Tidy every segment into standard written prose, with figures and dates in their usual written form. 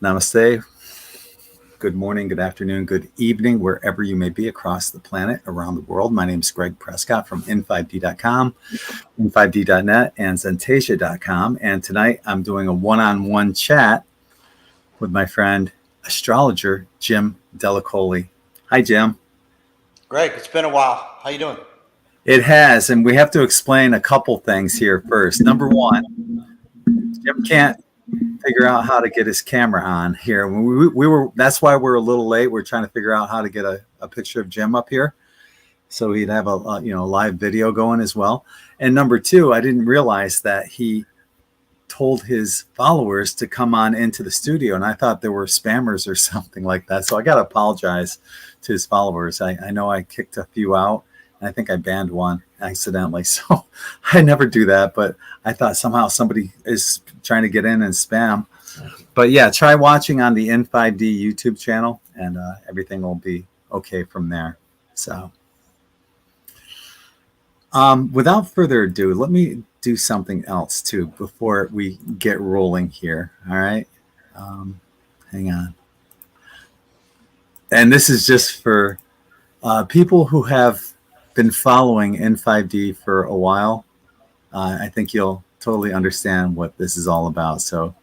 Namaste. Good morning, good afternoon, good evening, wherever you may be across the planet, around the world. My name is Gregg Prescott from in5d.com, in5d.net, and Zentasia.com. And tonight I'm doing a one-on-one chat with my friend, astrologer Jim Dellicolli. Hi, Jim. Greg, it's been a while. How you doing? It has, and we have to explain a couple things here first. Number one, Jim can't figure out how to get his camera on here. That's why we're a little late. We're trying to figure out how to get a picture of Jim up here, so he'd have a live video going as well. And number two, I didn't realize that he told his followers to come on into the studio, and I thought there were spammers or something like that. So I got to apologize to his followers. I know I kicked a few out, and I think I banned one accidentally. So I never do that, but I thought somehow somebody is trying to get in and spam. But yeah, try watching on the N5D YouTube channel, and everything will be okay from there. So without further ado, let me do something else too before we get rolling here. All right. Hang on. And this is just for people who have been following N5D for a while. I think you'll totally understand what this is all about. So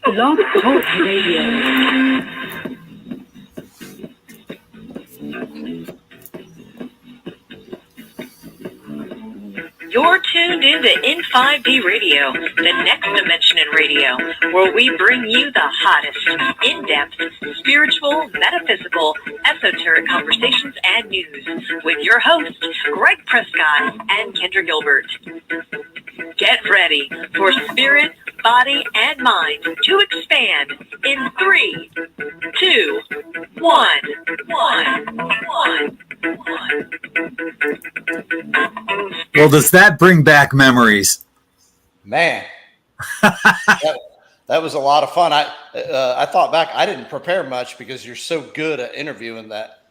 Blog Talk Radio. You're tuned in to N5D Radio, the next dimension in radio, where we bring you the hottest, in-depth, spiritual, metaphysical, esoteric conversations and news with your hosts, Gregg Prescott and Kendra Gilbert. Get ready for spirit, body, and mind to expand in 3, 2, 1. Well, does that bring back memories? Man, that was a lot of fun. I thought back, I didn't prepare much because you're so good at interviewing that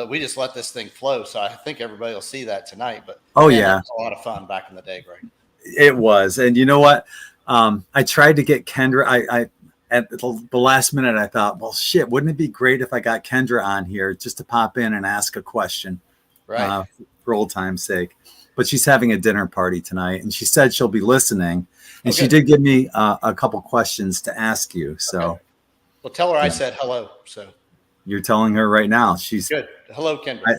we just let this thing flow. So I think everybody will see that tonight. But yeah, it was a lot of fun back in the day, Greg. It was. And you know what? I tried to get Kendra. I at the last minute, I thought, well, shit, wouldn't it be great if I got Kendra on here just to pop in and ask a question, right? For old time's sake. But she's having a dinner party tonight, and she said she'll be listening. And she did give me a couple questions to ask you. So, okay. Well, tell her I said hello. So you're telling her right now. She's good. Hello, Kendra.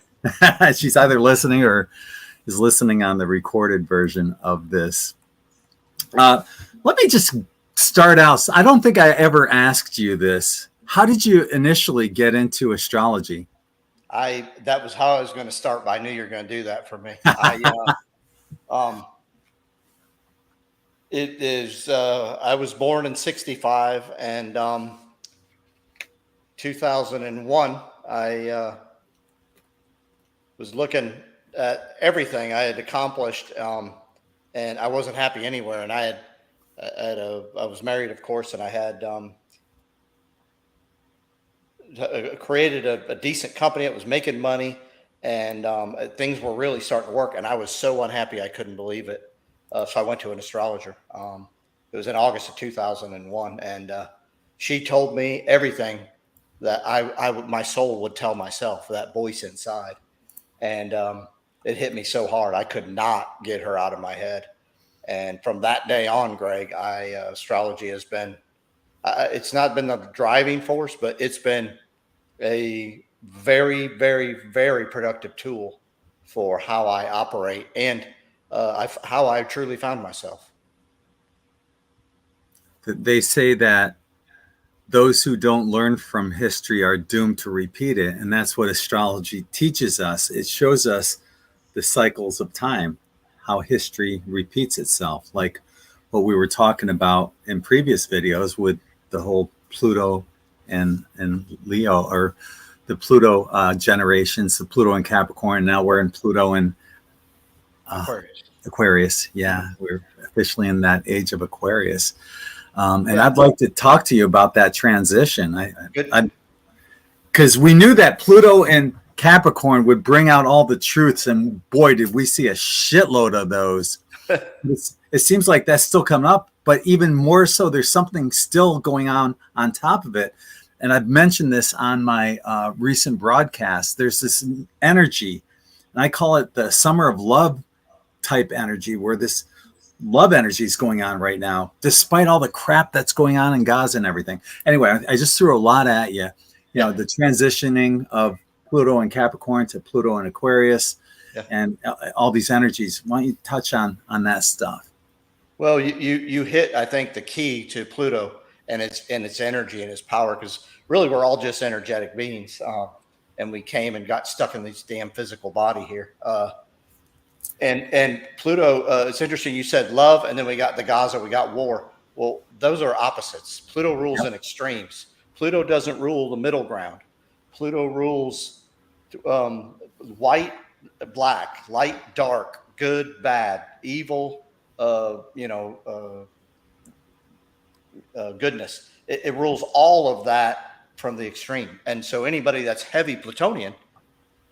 She's either listening or is listening on the recorded version of this. Let me just start out. I don't think I ever asked you this. How did you initially get into astrology? That was how I was going to start, but I knew you were going to do that for me. It is, I was born in 65, and 2001, I was looking at everything I had accomplished, and I wasn't happy anywhere. And I was married, of course, and I had created a decent company that was making money, and things were really starting to work. And I was so unhappy I couldn't believe it. So I went to an astrologer. It was in August of 2001, and she told me everything that my soul would tell myself, that voice inside. And it hit me so hard. I could not get her out of my head. And from that day on, Greg, astrology has been, it's not been the driving force, but it's been a very, very, very productive tool for how I operate and how I truly found myself. They say that those who don't learn from history are doomed to repeat it. And that's what astrology teaches us. It shows us the cycles of time, how history repeats itself, like what we were talking about in previous videos with the whole Pluto and Leo, or the Pluto generations, the Pluto and Capricorn. Now we're in Pluto and Aquarius. Yeah, we're officially in that age of Aquarius. And I'd like to talk to you about that transition. Because we knew that Pluto and Capricorn would bring out all the truths, and boy, did we see a shitload of those It seems like that's still coming up, but even more so, there's something still going on top of it. And I've mentioned this on my recent broadcast. There's this energy, and I call it the summer of love type energy, where this love energy is going on right now, despite all the crap that's going on in Gaza and everything. Anyway, I just threw a lot at you. You know, the transitioning of Pluto and Capricorn to Pluto and Aquarius, and all these energies. Why don't you touch on that stuff? Well, you hit, I think, the key to Pluto and its energy and its power, because really we're all just energetic beings, and we came and got stuck in this damn physical body here. And Pluto, it's interesting. You said love, and then we got the Gaza, we got war. Well, those are opposites. Pluto rules in extremes. Pluto doesn't rule the middle ground. Pluto rules white, black, light, dark, good, bad, evil, goodness. It rules all of that from the extreme. And so anybody that's heavy Plutonian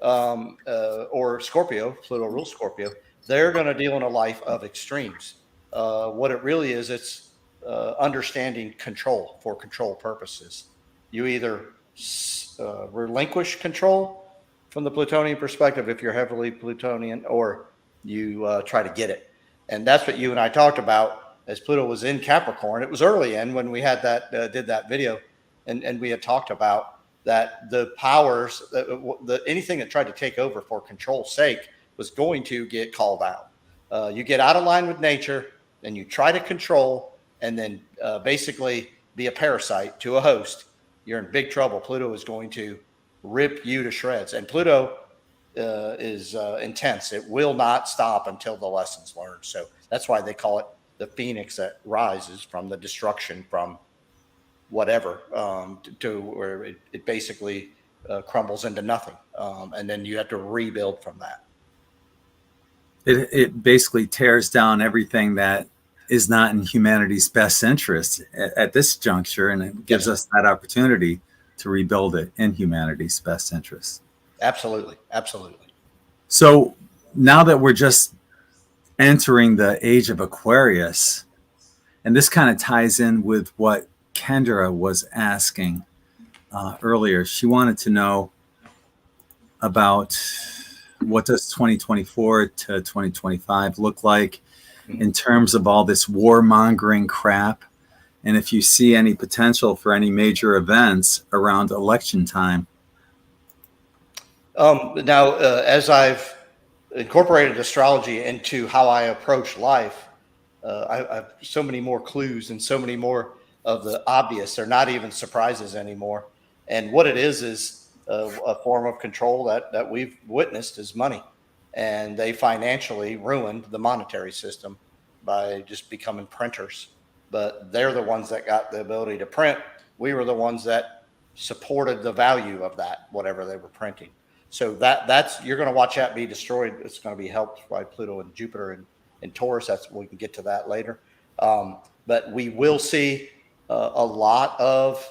or Scorpio, Pluto rules Scorpio, they're going to deal in a life of extremes. What it really is, it's understanding control for control purposes. You either relinquish control from the Plutonian perspective if you're heavily Plutonian, or you try to get it. And that's what you and I talked about as Pluto was in Capricorn. It was early in when we had that, did that video, and we had talked about that the powers, anything that tried to take over for control's sake was going to get called out. You get out of line with nature, then you try to control, and then basically be a parasite to a host. You're in big trouble. Pluto is going to rip you to shreds. And Pluto is intense. It will not stop until the lesson's learned. So that's why they call it the phoenix that rises from the destruction from whatever, to where it basically crumbles into nothing. And then you have to rebuild from that. It basically tears down everything that is not in humanity's best interest at this juncture, and it gives us that opportunity to rebuild it in humanity's best interest. Absolutely. Absolutely. So now that we're just entering the age of Aquarius, and this kind of ties in with what Kendra was asking earlier. She wanted to know about what does 2024 to 2025 look like in terms of all this warmongering crap, and if you see any potential for any major events around election time. Now, as I've incorporated astrology into how I approach life, I have so many more clues and so many more of the obvious. They're not even surprises anymore. And what it is a form of control that we've witnessed is money. And they financially ruined the monetary system by just becoming printers. But they're the ones that got the ability to print. We were the ones that supported the value of that, whatever they were printing. So that's you're going to watch that be destroyed. It's going to be helped by Pluto and Jupiter and Taurus. We can get to that later. But we will see a lot of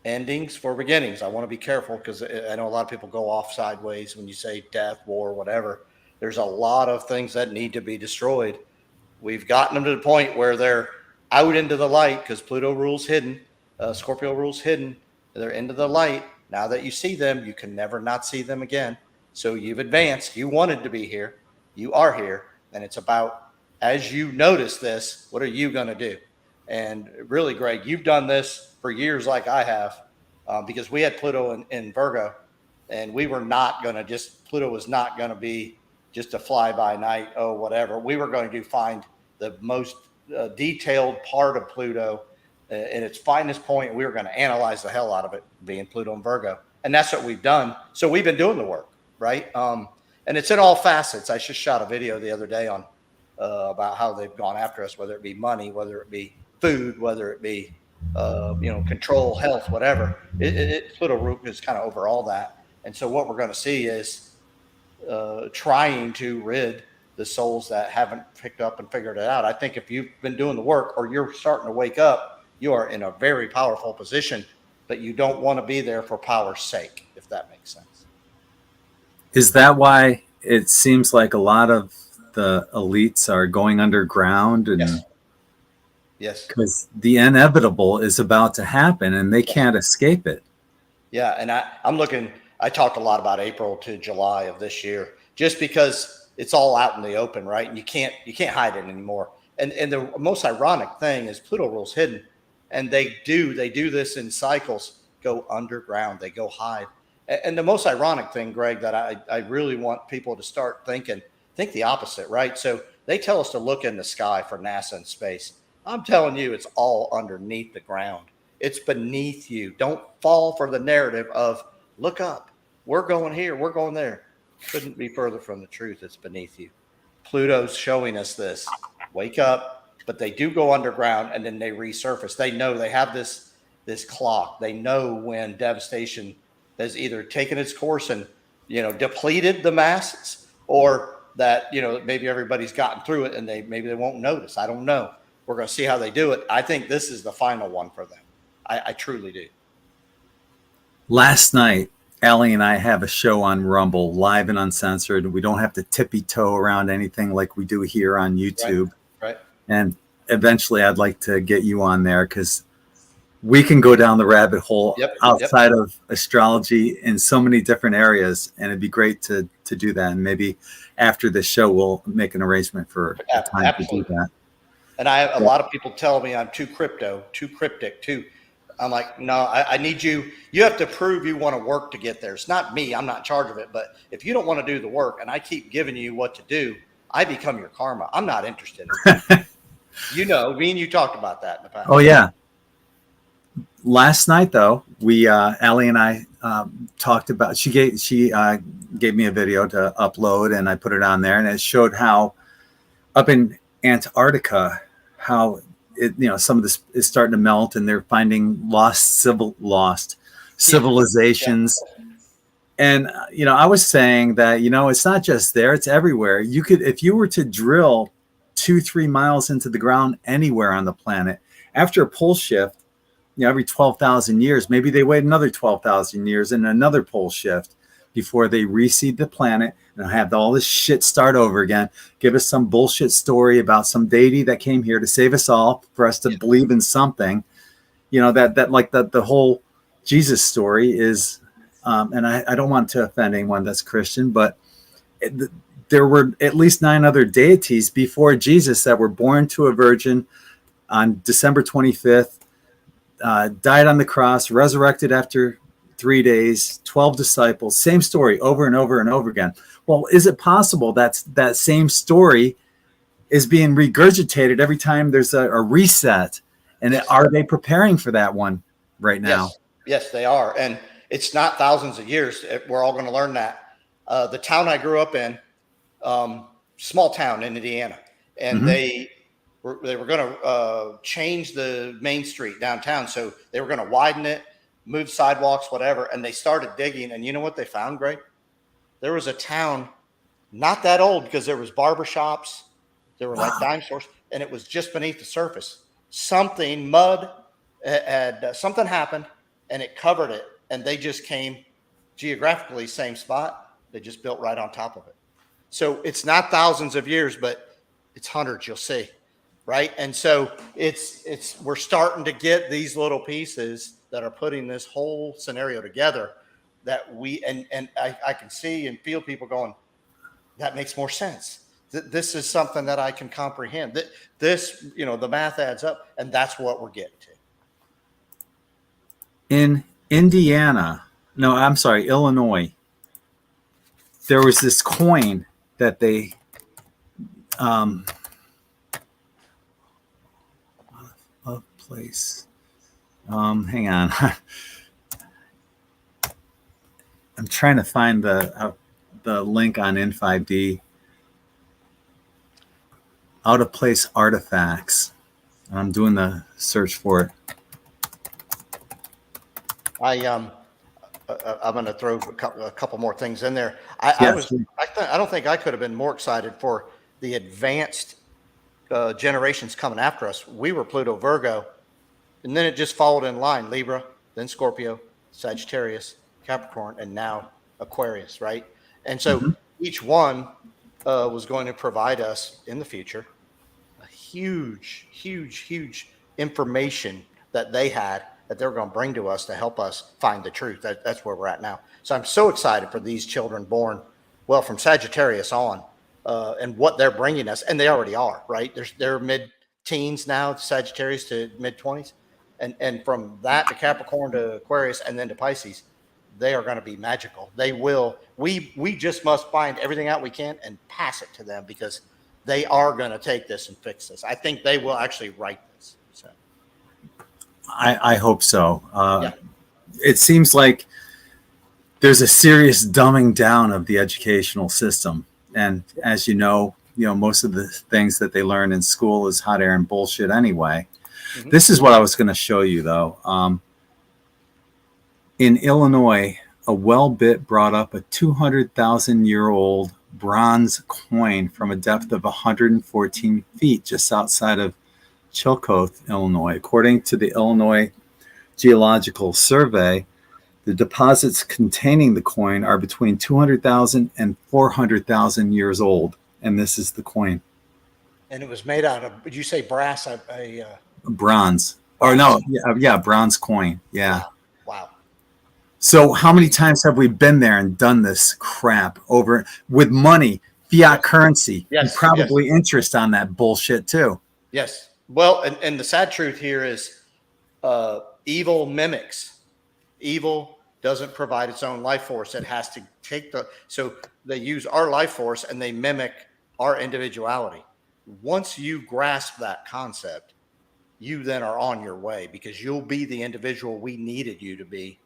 endings for beginnings. I want to be careful because I know a lot of people go off sideways when you say death, war, whatever. There's a lot of things that need to be destroyed. We've gotten them to the point where they're out into the light because Pluto rules hidden, Scorpio rules hidden. They're into the light. Now that you see them, you can never not see them again. So you've advanced. You wanted to be here. You are here. And it's about, as you notice this, what are you going to do? And really, Greg, you've done this for years like I have, because we had Pluto in Virgo, and we were not going to Pluto was not going to be just a fly-by-night, whatever. We were going to find the most detailed part of Pluto in its finest point. We were going to analyze the hell out of it, being Pluto and Virgo. And that's what we've done. So we've been doing the work, right? And it's in all facets. I just shot a video the other day on about how they've gone after us, whether it be money, whether it be food, whether it be control, health, whatever. Pluto is kind of over all that. And so what we're going to see is trying to rid the souls that haven't picked up and figured it out. I think if you've been doing the work or you're starting to wake up, you are in a very powerful position, but you don't want to be there for power's sake, if that makes sense. Is that why it seems like a lot of the elites are going underground, and Yes. because the inevitable is about to happen and they can't escape it. Yeah, and I'm looking. I talked a lot about April to July of this year, just because it's all out in the open, right? And you can't hide it anymore. And the most ironic thing is Pluto rules hidden, and they do this in cycles. Go underground, they go hide. And the most ironic thing, Greg, that I really want people to start think the opposite, right? So they tell us to look in the sky for NASA and space. I'm telling you, it's all underneath the ground. It's beneath you. Don't fall for the narrative of look up. We're going here. We're going there. Couldn't be further from the truth. It's beneath you. Pluto's showing us this. Wake up. But they do go underground and then they resurface. They know they have this clock. They know when devastation has either taken its course and, depleted the masses, or that, maybe everybody's gotten through it and maybe they won't notice. I don't know. We're going to see how they do it. I think this is the final one for them. I truly do. Last night, Allie and I have a show on Rumble, live and uncensored. We don't have to tippy-toe around anything like we do here on YouTube. Right. And eventually I'd like to get you on there, because we can go down the rabbit hole outside of astrology in so many different areas. And it'd be great to do that. And maybe after this show, we'll make an arrangement for a time to do that. And I have a lot of people tell me I'm too cryptic. I'm like, no, I need you. You have to prove you want to work to get there. It's not me. I'm not in charge of it. But if you don't want to do the work and I keep giving you what to do, I become your karma. I'm not interested in it. Me and you talked about that in the past. Oh, yeah. Last night, though, Allie and I talked about, she gave me a video to upload, and I put it on there, and it showed how up in Antarctica, how some of this is starting to melt, and they're finding lost civilizations. And I was saying that it's not just there, it's everywhere. You could, if you were to drill 2-3 miles into the ground anywhere on the planet, after a pole shift, every 12,000 years, maybe they wait another 12,000 years and another pole shift before they reseed the planet and have all this shit start over again. Give us some bullshit story about some deity that came here to save us all, for us to believe in something. That like the whole Jesus story is, and I don't want to offend anyone that's Christian, but there were at least 9 other deities before Jesus that were born to a virgin on December 25th, died on the cross, resurrected after 3 days, 12 disciples, same story over and over and over again. Well, is it possible that that same story is being regurgitated every time there's a reset? And are they preparing for that one right now? Yes, they are. And it's not thousands of years. We're all going to learn that. The town I grew up in, small town in Indiana, and they were going to change the main street downtown. So they were going to widen it, move sidewalks, whatever. And they started digging. And you know what they found, Greg? There was a town not that old, because there was barbershops. There were like dime stores, and it was just beneath the surface. Something happened, and it covered it. And they just came geographically same spot. They just built right on top of it. So it's not thousands of years, but it's hundreds, you'll see. Right. And so we're starting to get these little pieces that are putting this whole scenario together, that I can see and feel people going, that makes more sense. This is something that I can comprehend. This, the math adds up, and that's what we're getting to. In Illinois, there was this coin that they, place. Hang on. I'm trying to find the link on N5D. Out of place artifacts. I'm doing the search for it. I'm going to throw a couple more things in there. I don't think I could have been more excited for the advanced generations coming after us. We were Pluto Virgo, and then it just followed in line: Libra, then Scorpio, Sagittarius, Capricorn, and now Aquarius, right? And so each one was going to provide us in the future a huge information that they had that they're going to bring to us to help us find the truth. That's where we're at now. So I'm so excited for these children born, well, from Sagittarius on, and what they're bringing us. And they already are, right? They're mid-teens now, Sagittarius to mid-20s. And from that to Capricorn to Aquarius and then to Pisces, they are going to be magical. They will. We just must find everything out we can and pass it to them, because they are going to take this and fix this. I think they will actually write this. So I hope so. Yeah. It seems like there's a serious dumbing down of the educational system. And as you know, most of the things that they learn in school is hot air and bullshit anyway. Mm-hmm. This is what I was going to show you, though. In Illinois, a well bit brought up a 200,000-year-old bronze coin from a depth of 114 feet just outside of Chillicothe, Illinois. According to the Illinois Geological Survey, the deposits containing the coin are between 200,000 and 400,000 years old. And this is the coin. And it was made out of, did you say brass? Bronze. Or no, yeah, bronze coin. Yeah. Wow. So how many times have we been there and done this crap over with money, fiat currency, and probably interest on that bullshit too? Yes. Well, and the sad truth here is evil mimics. Evil doesn't provide its own life force. It has to take so they use our life force and they mimic our individuality. Once you grasp that concept, you then are on your way, because you'll be the individual we needed you to be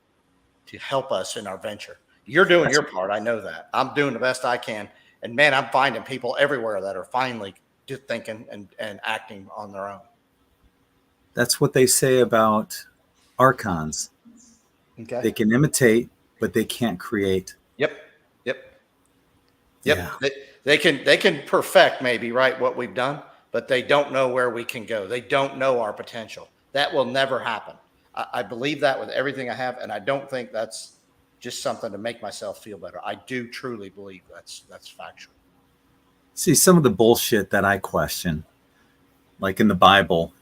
to help us in our venture. You're doing your part. I know that. I'm doing the best I can. And man, I'm finding people everywhere that are finally just thinking and acting on their own. That's what they say about archons. Okay. They can imitate, but they can't create. Yep. Yeah. They can perfect maybe, right, what we've done, but they don't know where we can go. They don't know our potential. That will never happen. I believe that with everything I have, and I don't think that's just something to make myself feel better. I do truly believe that's factual. See, some of the bullshit that I question, like in the Bible,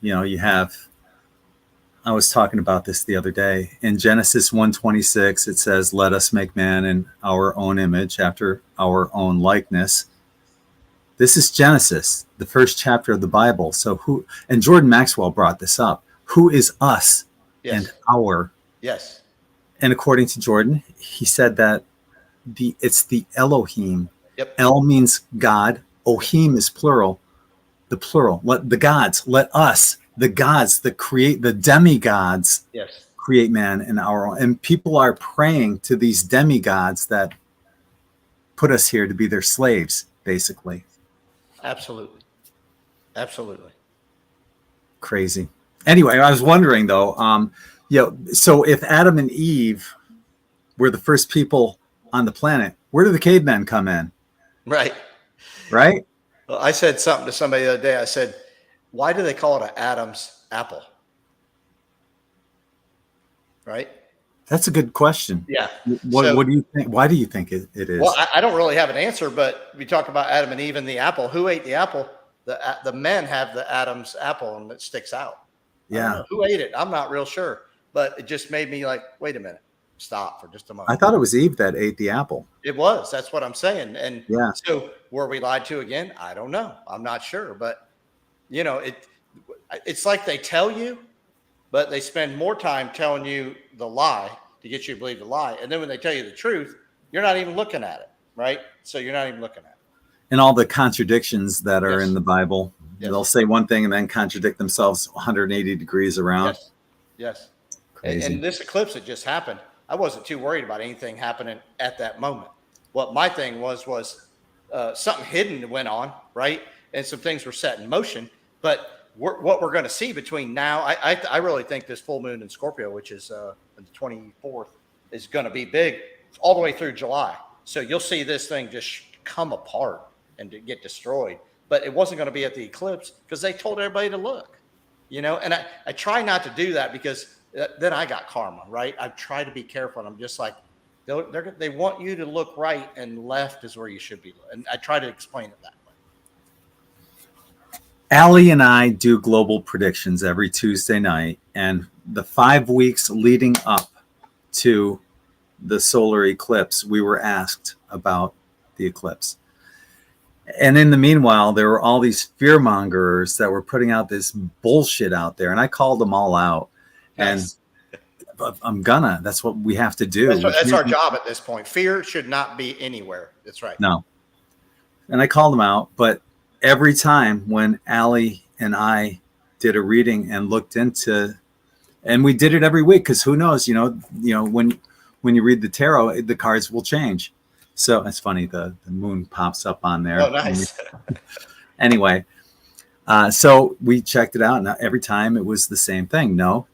I was talking about this the other day. In Genesis 1:26, it says, "Let us make man in our own image, after our own likeness." This is Genesis, the first chapter of the Bible. So and Jordan Maxwell brought this up. Who is us and our? Yes. And according to Jordan, he said that it's the El-ohim. Yep. El means God. Ohim is plural. The plural. Let the gods, let us, the gods that create the demigods, create man in our own. And people are praying to these demigods that put us here to be their slaves, basically. Absolutely. Crazy. Anyway, I was wondering though, so if Adam and Eve were the first people on the planet, where do the cavemen come in? Right. Well, I said something to somebody the other day. I said, why do they call it an Adam's apple? Right? That's a good question. Yeah. What do you think? Why do you think it is? Well, I don't really have an answer, but we talk about Adam and Eve and the apple. Who ate the apple? The men have the Adam's apple, and it sticks out. Yeah. Who ate it? I'm not real sure, but it just made me like, wait a minute, stop for just a moment. I thought it was Eve that ate the apple. It was. That's what I'm saying. And yeah. So were we lied to again? I don't know. I'm not sure, but it's like they tell you, but they spend more time telling you the lie to get you to believe the lie. And then when they tell you the truth, you're not even looking at it, right? So you're not even looking at it. And all the contradictions that are in the Bible, they'll say one thing and then contradict themselves 180 degrees around. Yes. Crazy. And this eclipse that just happened, I wasn't too worried about anything happening at that moment. What my thing was something hidden went on, right? And some things were set in motion. But what we're going to see between now, I really think this full moon in Scorpio, which is the 24th, is going to be big all the way through July. So you'll see this thing just come apart and to get destroyed. But it wasn't going to be at the eclipse because they told everybody to look, and I try not to do that because then I got karma, right? I try to be careful. And I'm just like, They want you to look right, and left is where you should be. And I try to explain it that way. Allie and I do global predictions every Tuesday night, and the 5 weeks leading up to the solar eclipse, we were asked about the eclipse. And in the meanwhile, there were all these fear mongers that were putting out this bullshit out there, and I called them all out. Nice. And that's what we have to do. That's our job at this point. Fear should not be anywhere. That's right. No. And I called them out, but every time when Allie and I did a reading and looked into, and we did it every week, because who knows, when you read the tarot, the cards will change. So it's funny, the moon pops up on there. Oh, nice. Anyway, so we checked it out, and every time it was the same thing. No,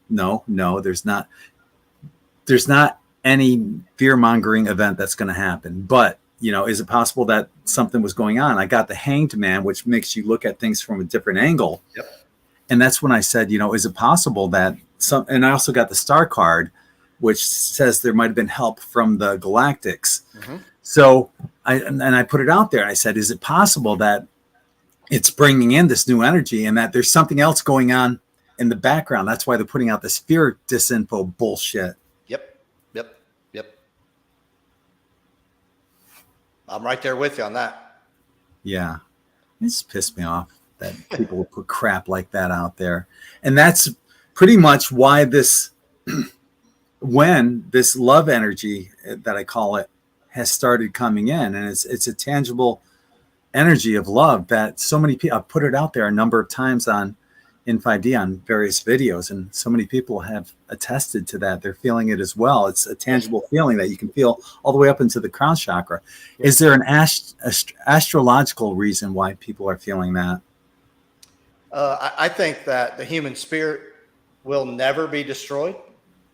there's not any fear-mongering event that's going to happen. But, is it possible that something was going on? I got the Hanged Man, which makes you look at things from a different angle. Yep. And that's when I said, is it possible that and I also got the Star card, which says there might have been help from the galactics. Mm-hmm. So I put it out there, and I said, is it possible that it's bringing in this new energy and that there's something else going on in the background? That's why they're putting out this fear disinfo bullshit. Yep. I'm right there with you on that. Yeah. It just pissed me off that people will put crap like that out there. And that's pretty much why when this love energy, that I call it, has started coming in, and it's a tangible energy of love that so many people, I've put it out there a number of times in 5D on various videos, and so many people have attested to that. They're feeling it as well. It's a tangible feeling that you can feel all the way up into the crown chakra. Is there an astrological reason why people are feeling that? I think that the human spirit will never be destroyed,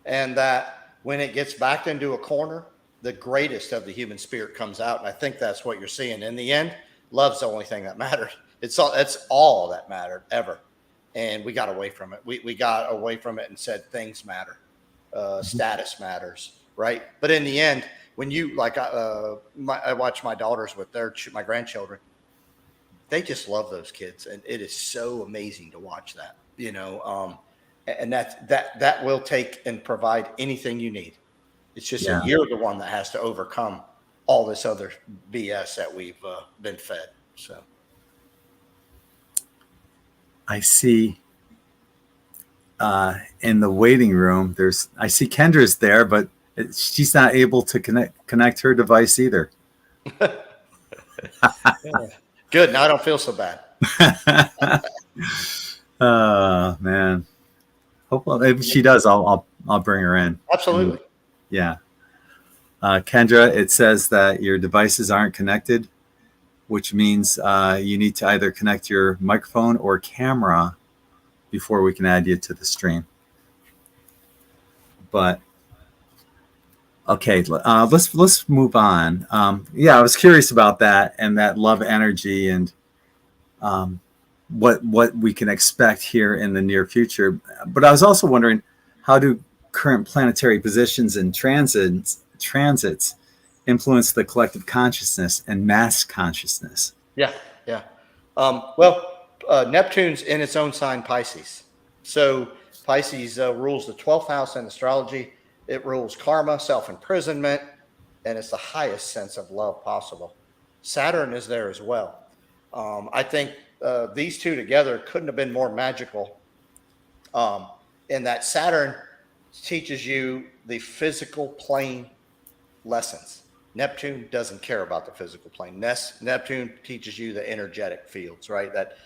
and that when it gets backed into a corner, the greatest of the human spirit comes out. And I think that's what you're seeing. In the end, love's the only thing that mattered. That's all that mattered ever. And we got away from it. We got away from it and said things matter. Status matters, right? But in the end, when you, I watch my daughters with my grandchildren, they just love those kids. And it is so amazing to watch that, and that will take and provide anything you need. It's just that you're the one that has to overcome all this other BS that we've been fed. So I see in the waiting room, I see Kendra's there, but she's not able to connect her device either. Good. Now I don't feel so bad. Oh man. Hopefully, if she does, I'll bring her in. Absolutely. Yeah. Kendra, it says that your devices aren't connected, which means you need to either connect your microphone or camera before we can add you to the stream. But okay, let's move on. I was curious about that and that love energy and what we can expect here in the near future. But I was also wondering, how do current planetary positions and transits influence the collective consciousness and mass consciousness? Yeah. Neptune's in its own sign, Pisces. So Pisces rules the 12th house in astrology. It rules karma, self-imprisonment, and it's the highest sense of love possible. Saturn is there as well. I think these two together couldn't have been more magical, in that Saturn teaches you the physical plane lessons. Neptune doesn't care about the physical plane. Neptune teaches you the energetic fields, right? That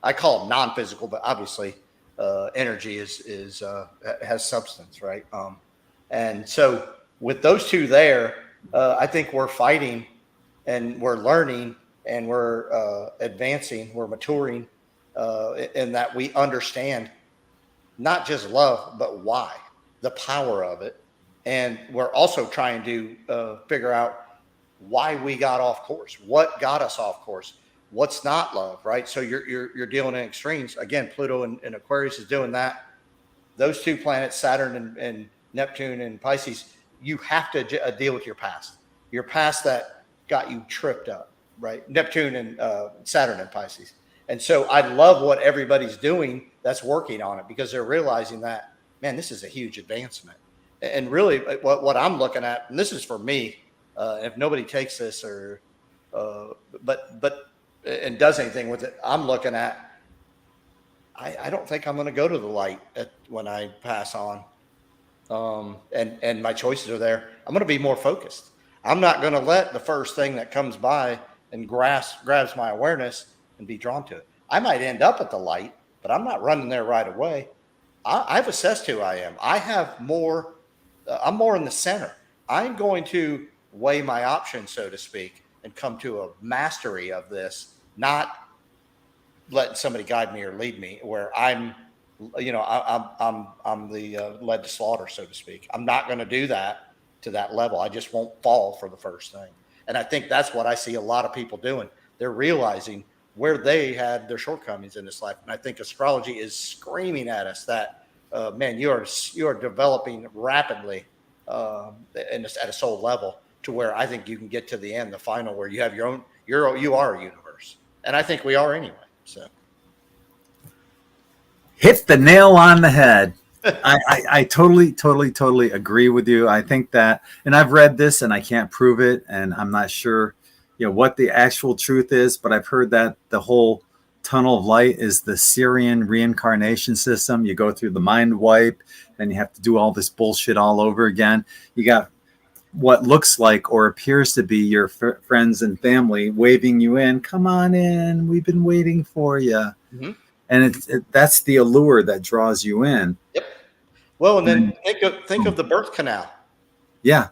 I call them non-physical, but obviously energy has substance, right? And so with those two there, I think we're fighting and we're learning and we're advancing, we're maturing in that we understand not just love, but why, the power of it. And we're also trying to figure out why we got off course, what got us off course, what's not love, right? So you're dealing in extremes. Again, Pluto and Aquarius is doing that. Those two planets, Saturn and Neptune and Pisces, you have to deal with your past that got you tripped up, right? Neptune and Saturn and Pisces. And so I love what everybody's doing that's working on it, because they're realizing that, man, this is a huge advancement. And really what I'm looking at, and this is for me, if nobody takes this or, and does anything with it, I'm looking at, I don't think I'm going to go to the light when I pass on. And my choices are there. I'm going to be more focused. I'm not going to let the first thing that comes by and grabs my awareness and be drawn to it. I might end up at the light, but I'm not running there right away. I've assessed who I am. I have more, I'm more in the center. I'm going to weigh my options, so to speak, and come to a mastery of this, not letting somebody guide me or lead me where I'm the led to slaughter, so to speak. I'm not going to do that to that level. I just won't fall for the first thing. And I think that's what I see a lot of people doing. They're realizing where they had their shortcomings in this life. And I think astrology is screaming at us that, man, you are developing rapidly at a soul level, to where I think you can get to the end, the final, where you have your own, you are a universe. And I think we are anyway. So hit the nail on the head. I totally agree with you. I think that, and I've read this and I can't prove it, and I'm not sure, what the actual truth is, but I've heard that the whole tunnel of light is the Sirian reincarnation system. You go through the mind wipe, then you have to do all this bullshit all over again. You got what looks like or appears to be your friends and family waving you in. Come on in. We've been waiting for you. Mm-hmm. And that's the allure that draws you in. Yep. Well, and then think of the birth canal. Yeah.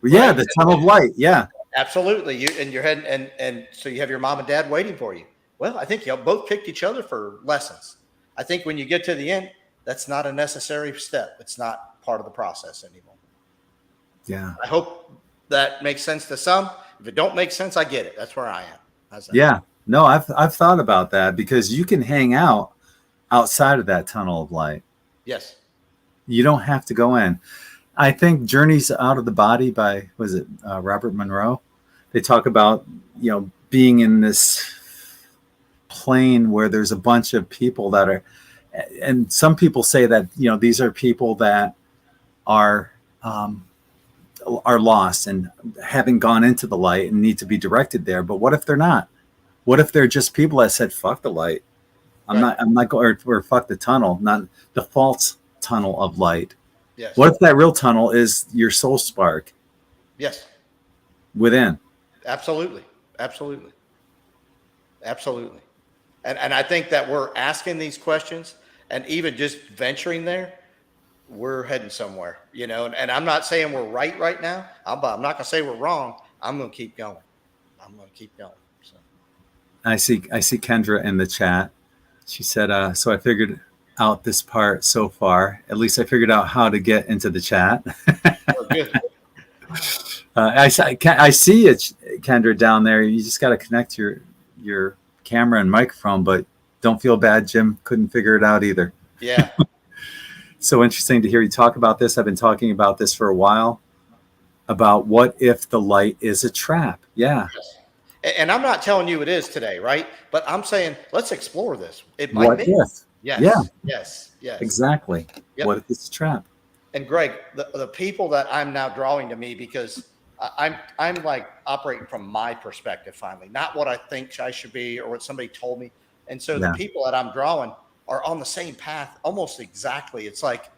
Well, yeah, right? The tunnel of light. Yeah. Absolutely. You and your head, and so you have your mom and dad waiting for you. Well, I think y'all both picked each other for lessons. I think when you get to the end, that's not a necessary step. It's not part of the process anymore. Yeah. I hope that makes sense to some. If it don't make sense, I get it. That's where I am. How's that? Yeah. No, I've thought about that, because you can hang out outside of that tunnel of light. Yes. You don't have to go in. I think Journeys Out of the Body by, was it Robert Monroe? They talk about, being in this plane where there's a bunch of people that are, and some people say that, these are people that are lost and haven't gone into the light and need to be directed there. But what if they're not? What if they're just people that said, fuck the light. I'm not going, or fuck the tunnel, not the false tunnel of light. Yes. What if that real tunnel is your soul spark? Yes. Within. Absolutely. Absolutely. Absolutely. And I think that we're asking these questions, and even just venturing there, we're heading somewhere, and I'm not saying we're right now. I'm not going to say we're wrong. I'm going to keep going. So. I see Kendra in the chat. She said, so I figured out this part so far. At least I figured out how to get into the chat. Oh, good. I see it, Kendra, down there. You just got to connect your camera and microphone, but don't feel bad. Jim couldn't figure it out either. Yeah. So interesting to hear you talk about this. I've been talking about this for a while, about what if the light is a trap. Yeah. Yes. And I'm not telling you it is today, right? But I'm saying, let's explore this. It might what be. If? Yes. Yeah. Yes. Exactly. Yep. What if it's a trap? And Gregg, the people that I'm now drawing to me, because I'm like operating from my perspective finally, not what I think I should be or what somebody told me. And so the people that I'm drawing are on the same path almost exactly. It's like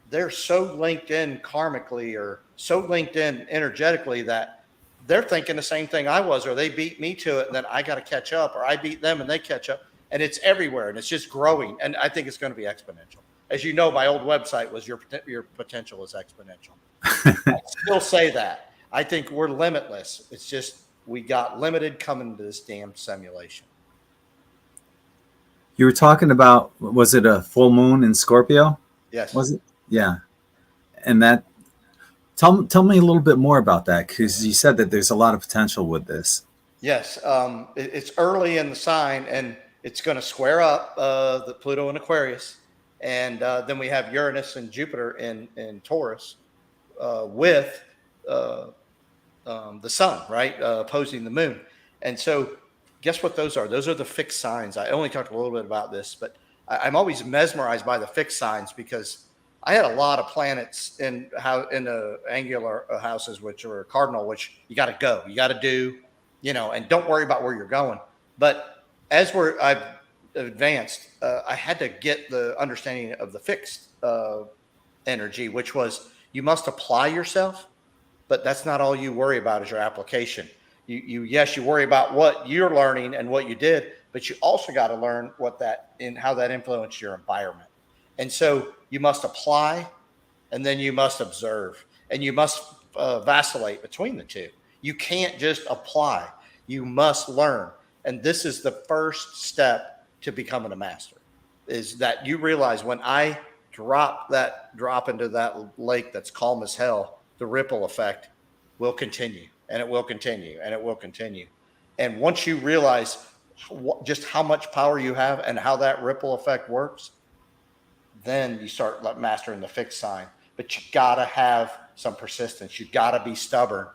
they're so linked in karmically or so linked in energetically that they're thinking the same thing I was, or they beat me to it and then I got to catch up, or I beat them and they catch up. And it's everywhere and it's just growing. And I think it's going to be exponential. As you know, my old website was your potential is exponential. I still say that. I think we're limitless. It's just we got limited coming to this damn simulation. You were talking about, was it a full moon in Scorpio? Yes. Was it? Yeah. And that, tell me a little bit more about that, because you said that there's a lot of potential with this. Yes. It's early in the sign, and it's going to square up the Pluto and Aquarius. And then we have Uranus and Jupiter in Taurus with the sun, right? Opposing the moon. And so guess what those are? Those are the fixed signs. I only talked a little bit about this, but I'm always mesmerized by the fixed signs because I had a lot of planets in the angular houses, which are cardinal, which you got to go, you got to do, and don't worry about where you're going. But as I've advanced, I had to get the understanding of the fixed energy, which was you must apply yourself, but that's not all you worry about is your application. You worry about what you're learning and what you did, but you also got to learn how that influenced your environment. And so you must apply, and then you must observe, and you must vacillate between the two. You can't just apply. You must learn. And this is the first step to becoming a master, is that you realize when I drop into that lake that's calm as hell, the ripple effect will continue, and it will continue, and it will continue. And once you realize just how much power you have and how that ripple effect works, then you start mastering the fixed sign. But you got to have some persistence. You got to be stubborn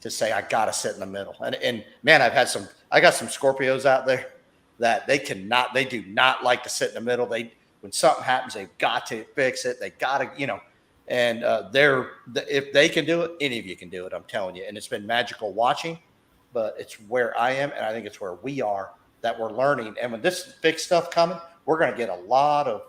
to say, I got to sit in the middle. And man, I got some Scorpios out there that they do not like to sit in the middle. When something happens, they've got to fix it. They got to, and if they can do it, any of you can do it. I'm telling you. And it's been magical watching, but it's where I am. And I think it's where we are, that we're learning. And when this big stuff coming, we're going to get a lot of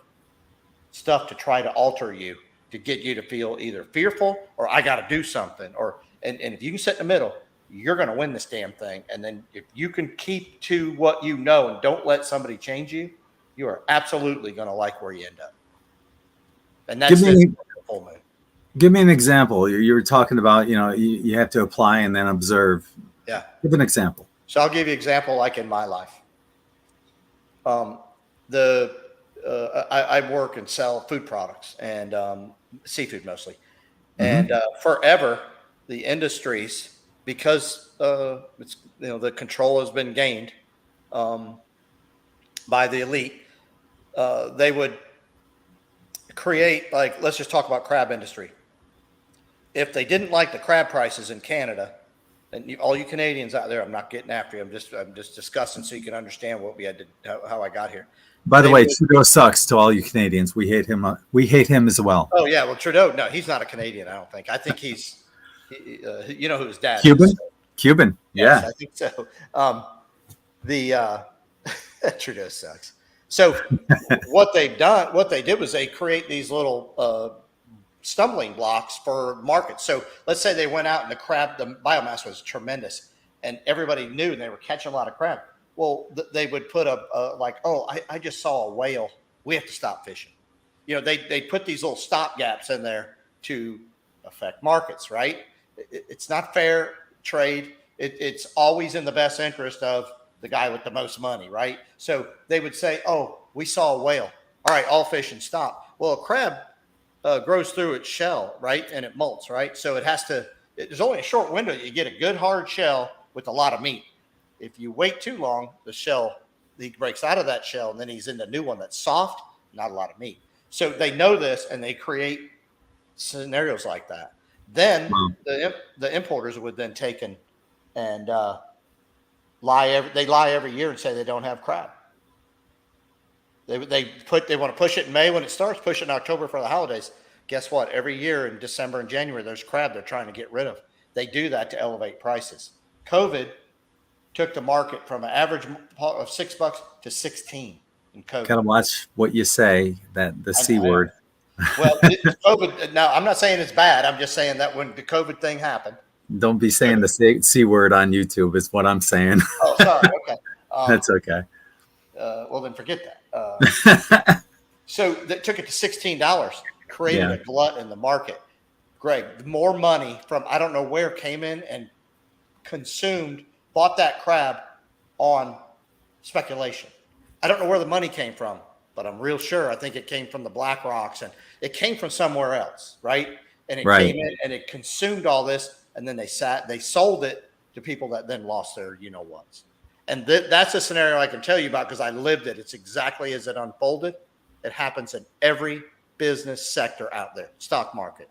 stuff to try to alter you, to get you to feel either fearful or I got to do something, and if you can sit in the middle, you're going to win this damn thing. And then if you can keep to what you know and don't let somebody change you, you are absolutely going to like where you end up. And that's full moon. Give me an example. You were talking about, you have to apply and then observe. Yeah. Give an example. So I'll give you an example like in my life. I work and sell food products and seafood mostly. Mm-hmm. And forever, the industries, because it's the control has been gained by the elite, they would create, like, let's just talk about crab industry. If they didn't like the crab prices in Canada, and all you Canadians out there, I'm not getting after you. I'm just discussing so you can understand what we had to, how I got here. By the way, Trudeau sucks to all you Canadians. We hate him. We hate him as well. Oh yeah, well Trudeau, no, he's not a Canadian. I don't think. I think he's, you know who his dad Cuban? is. Cuban. Yes, yeah, I think so. Trudeau sucks. So what they did was they create these little stumbling blocks for markets. So let's say they went out and the biomass was tremendous, and everybody knew, and they were catching a lot of crab. Well, they would put I just saw a whale. We have to stop fishing. They put these little stop gaps in there to affect markets, right? It's not fair trade. It's always in the best interest of the guy with the most money, right? So they would say, oh, we saw a whale. All right, all fishing stop. Well, a crab grows through its shell, right? And it molts, right? So there's only a short window. You get a good hard shell with a lot of meat. If you wait too long, he breaks out of that shell, and then he's in the new one that's soft, not a lot of meat. So they know this, and they create scenarios like that. Then the importers would then take and lie. They lie every year and say they don't have crab. They want to push it in May when it starts, push it in October for the holidays. Guess what? Every year in December and January, there's crab they're trying to get rid of. They do that to elevate prices. COVID took the market from an average of $6 to 16 in COVID. Gotta watch what you say. The C word. Well, COVID. Now, I'm not saying it's bad. I'm just saying that when the COVID thing happened. Don't be saying the C word on YouTube. Is what I'm saying. Oh, sorry. Okay. That's okay. Well, then forget that. So that took it to $16. Created a glut in the market. Gregg, more money from I don't know where came in and bought that crab on speculation. I don't know where the money came from, but I'm real sure. I think it came from the Black Rocks, and it came from somewhere else, right? And it came in and it consumed all this, and then they sold it to people that then lost their whats. And that's a scenario I can tell you about because I lived it. It's exactly as it unfolded. It happens in every business sector out there. Stock market,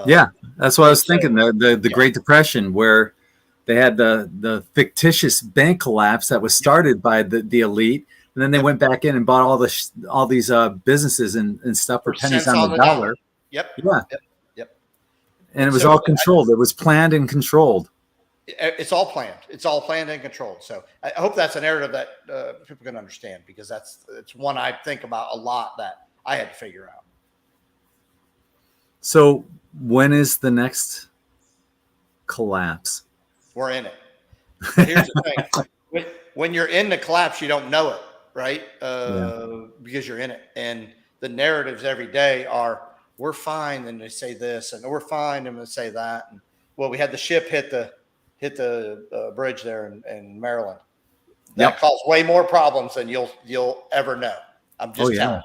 Yeah, that's what I was So, thinking. The Great Depression, where they had the fictitious bank collapse that was started by the elite, and then they went back in and bought all these businesses and stuff for pennies percents on on the the dollar. dollar. Yep. Yeah, Yep. Yep. and it was So all controlled. It was planned and controlled. it's all planned. It's all planned and controlled. So I hope that's a narrative that people can understand, because it's one I think about a lot that I had to figure out. So when is the next collapse? We're in it. But here's the thing: when you're in the collapse, you don't know it, right? Because you're in it, and the narratives every day are, "We're fine," and they say this, and "We're fine," and they say that. And well, we had the ship hit the bridge there in Maryland. That caused way more problems than you'll ever know. I'm just telling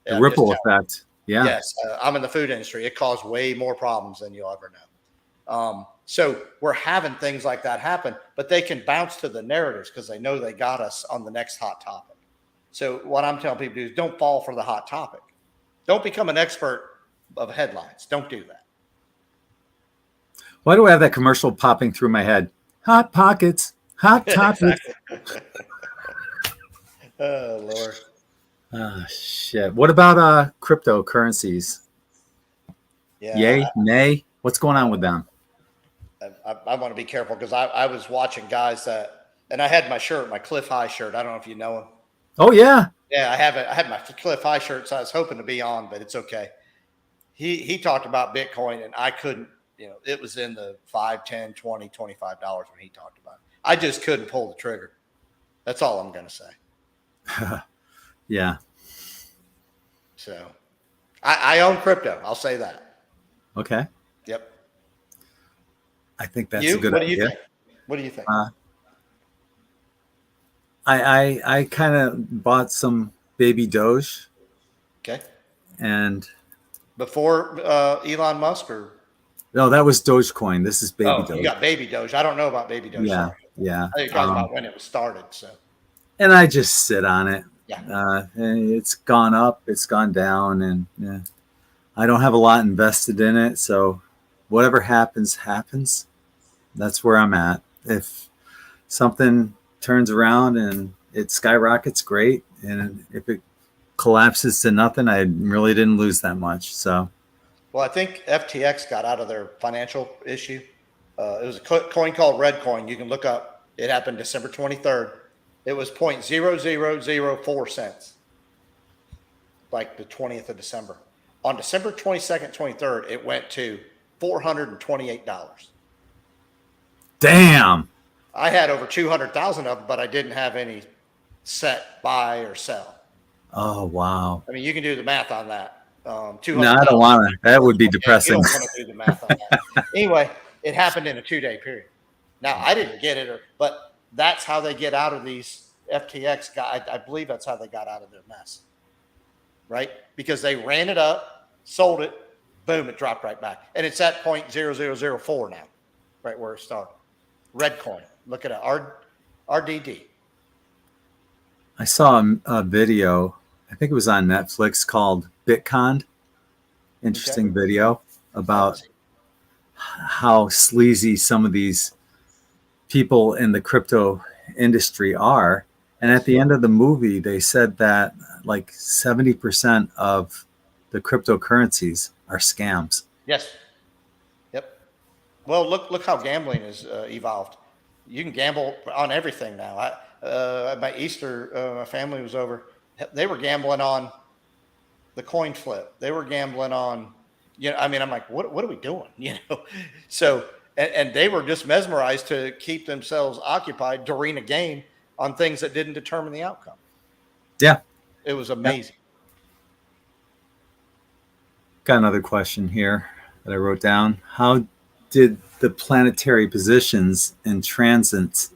you. The ripple effect. Yeah. Yes, I'm in the food industry. It caused way more problems than you'll ever know. So we're having things like that happen, but they can bounce to the narratives because they know they got us on the next hot topic. So what I'm telling people to do is don't fall for the hot topic. Don't become an expert of headlines. Don't do that. Why do I have that commercial popping through my head? Hot pockets, hot topics. Oh, Lord. Oh, shit. What about cryptocurrencies? Yeah. Yay, nay? What's going on with them? I want to be careful because I was watching guys and I had my shirt, my Cliff High shirt. I don't know if you know him. Oh, yeah. Yeah, I have it. I had my Cliff High shirt, so I was hoping to be on, but it's okay. He talked about Bitcoin, and I couldn't, it was in the $5, $10, $20, $25 when he talked about it. I just couldn't pull the trigger. That's all I'm going to say. Yeah. So I own crypto. I'll say that. Okay. Yep. I think that's a good idea. What do you think? I kind of bought some baby Doge. Okay. And before Elon Musk or? No, that was Dogecoin. This is baby Doge. You got baby Doge. I don't know about baby Doge. Yeah. Sorry. Yeah. I think you guys about when it was started. So. And I just sit on it. Yeah. It's gone up, it's gone down, and I don't have a lot invested in it. So whatever happens, happens. That's where I'm at. If something turns around and it skyrockets, great. And if it collapses to nothing, I really didn't lose that much. So. Well, I think FTX got out of their financial issue. It was a coin called Redcoin. You can look up. It happened December 23rd. It was 0.0004 cents, like the 20th of December. On December 22nd, 23rd, it went to $428. Damn. I had over 200,000 of them, but I didn't have any set buy or sell. Oh, wow. I mean, you can do the math on that. No, I don't want to. That would be depressing. You don't want to do the math on that. Anyway, it happened in a 2-day period. Now, I didn't get it, but that's how they get out of these FTX guys. I believe that's how they got out of their mess, right? Because they ran it up, sold it, boom, it dropped right back. And it's at 0.0004 now, right where it started. Redcoin. Look at it. RDD. I saw a video, I think it was on Netflix, called Bitcoin. Interesting video about how sleazy some of these people in the crypto industry are. And at the end of the movie, they said that like 70% of the cryptocurrencies are scams. Yes. Yep. Well, look how gambling has evolved. You can gamble on everything now. My Easter, my family was over. They were gambling on the coin flip. They were gambling on, I'm like, what are we doing? So, and they were just mesmerized to keep themselves occupied during a game on things that didn't determine the outcome. Yeah. It was amazing. Got another question here that I wrote down. How did the planetary positions and transits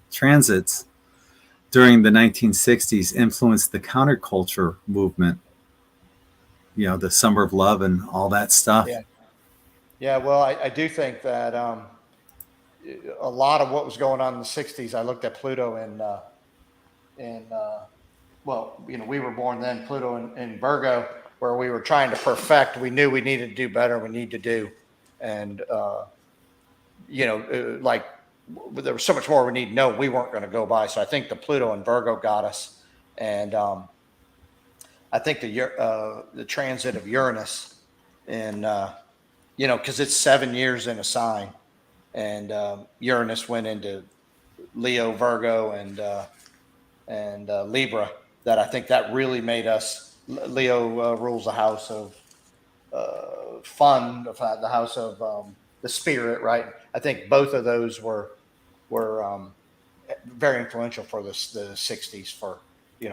during the 1960s influence the counterculture movement? The Summer of Love and all that stuff. Yeah. Well, I do think that a lot of what was going on in the 60s, I looked at Pluto we were born then, Pluto in Virgo, where we were trying to perfect. We knew we needed to do better. We need to do and like there was so much more we need to know we weren't going to go by. So I think the Pluto and Virgo got us, and I think the transit of Uranus, and because it's 7 years in a sign, and Uranus went into Leo, Virgo, and Libra. That I think that really made us. Leo rules the house of fun, the house of the spirit, right? I think both of those were very influential for the 60s for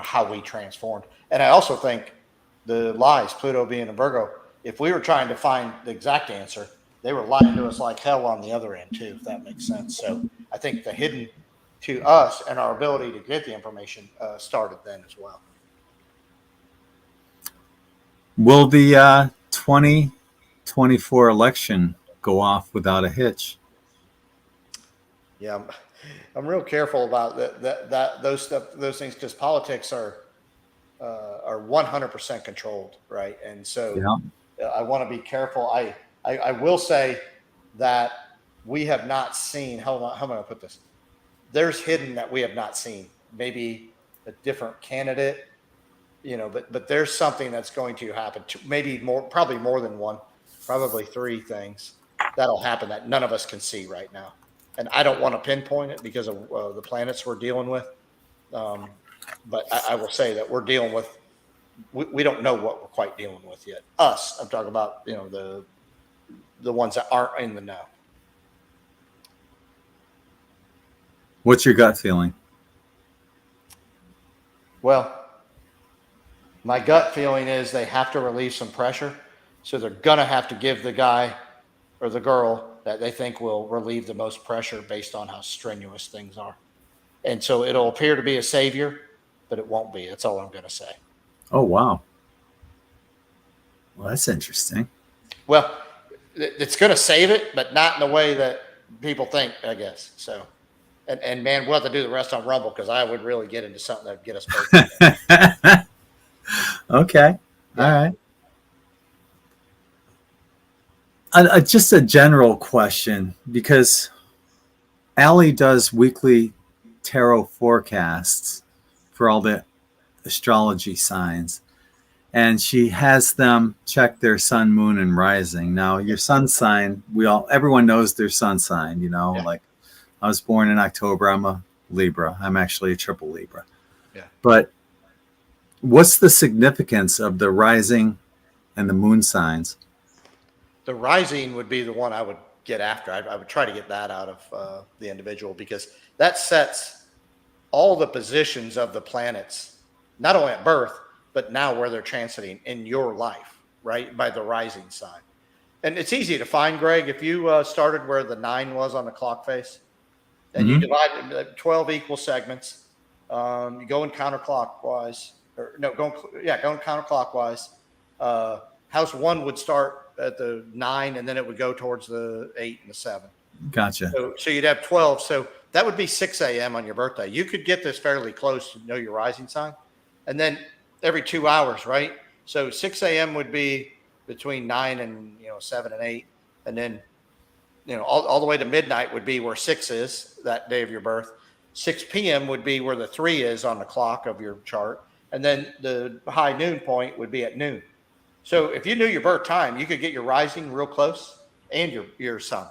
how we transformed. And I also think the lies, Pluto being a Virgo, if we were trying to find the exact answer, they were lying to us like hell on the other end too, if that makes sense. So I think the hidden to us and our ability to get the information started then as well. Will the 2024 election go off without a hitch? Yeah, I'm real careful about those things, because politics are 100% controlled, right? And so I want to be careful. I will say that we have not seen. How am I going to put this? There's hidden that we have not seen. Maybe a different candidate, but there's something that's going to happen. Maybe more, probably more than one, probably three things that'll happen that none of us can see right now. And I don't want to pinpoint it because of the planets we're dealing with. But I will say that we're dealing with, we don't know what we're quite dealing with yet. Us, I'm talking about, the ones that aren't in the know. What's your gut feeling? Well, my gut feeling is they have to relieve some pressure. So they're going to have to give the guy or the girl that they think will relieve the most pressure based on how strenuous things are. And so it'll appear to be a savior, but it won't be. That's all I'm going to say. Oh, wow. Well, that's interesting. Well, it's going to save it, but not in the way that people think, I guess. So, and man, we'll have to do the rest on Rumble, because I would really get into something that would get us both. Okay. Yeah. All right. Just a general question, because Allie does weekly tarot forecasts for all the astrology signs, and she has them check their sun, moon, and rising. Now, your sun sign, everyone knows their sun sign, like I was born in October. I'm a Libra. I'm actually a triple Libra. Yeah. But what's the significance of the rising and the moon signs? The rising would be the one I would get after. I would try to get that out of the individual, because that sets all the positions of the planets, not only at birth, but now where they're transiting in your life, right? By the rising sign. And it's easy to find, Greg, if you started where the 9 was on the clock face, and you divide it into 12 equal segments. You go in counterclockwise, going counterclockwise. House 1 would start at the 9, and then it would go towards the 8 and the 7. Gotcha. So you'd have 12. So that would be 6 a.m. on your birthday. You could get this fairly close to know your rising sign. And then every 2 hours, right? So 6 a.m. would be between 9 and 7 and 8. And then all the way to midnight would be where 6 is that day of your birth. 6 p.m. would be where the 3 is on the clock of your chart. And then the high noon point would be at noon. So if you knew your birth time, you could get your rising real close and your sun,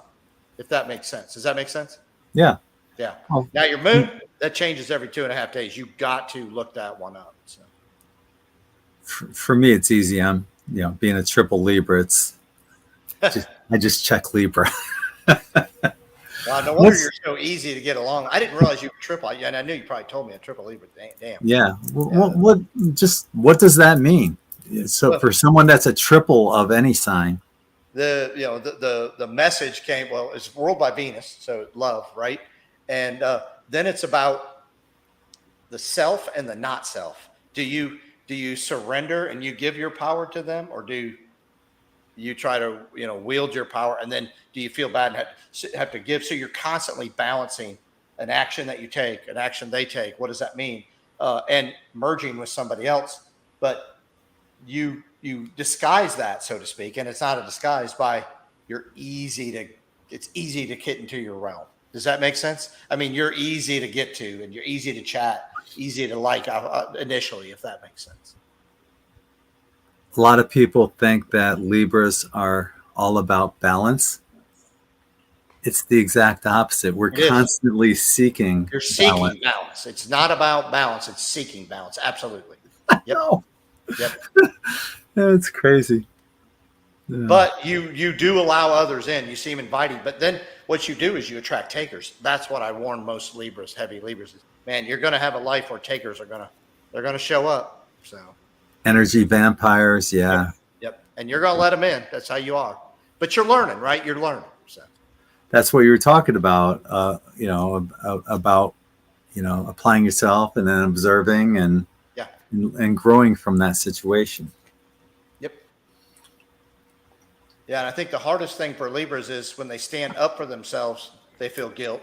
if that makes sense. Does that make sense? Yeah. Yeah. Oh. Now your moon, that changes every 2.5 days. You got to look that one up. So. For me, it's easy. I'm, being a triple Libra, I just check Libra. Wow, no wonder you're so easy to get along. I didn't realize you were triple. And I knew you probably told me a triple Libra. Damn. Yeah. What does that mean? So for someone that's a triple of any sign, the message came. Well, it's ruled by Venus, so love, right? And then it's about the self and the not self. Do you surrender and you give your power to them, or do you try to wield your power, and then do you feel bad and have to give? So you're constantly balancing an action that you take, an action they take. What does that mean? And merging with somebody else, but you disguise that, so to speak, and it's not a disguise by it's easy to get into your realm. Does that make sense? I mean, you're easy to get to, and you're easy to chat, easy to like initially, if that makes sense. A lot of people think that Libras are all about balance. It's the exact opposite. We're constantly seeking You're seeking balance. It's not about balance. It's seeking balance. Absolutely. Yep. No. Yep. It's crazy. Yeah. But you do allow others in. You seem inviting. But then what you do is you attract takers. That's what I warn most Libras, heavy Libras. Is, man, you're going to have a life where takers are they're going to show up. So energy vampires. Yeah. Yep. And you're going to let them in. That's how you are. But you're learning, right? You're learning. So that's what you were talking about, about applying yourself and then observing and growing from that situation. Yep. Yeah, and I think the hardest thing for Libras is when they stand up for themselves, they feel guilt.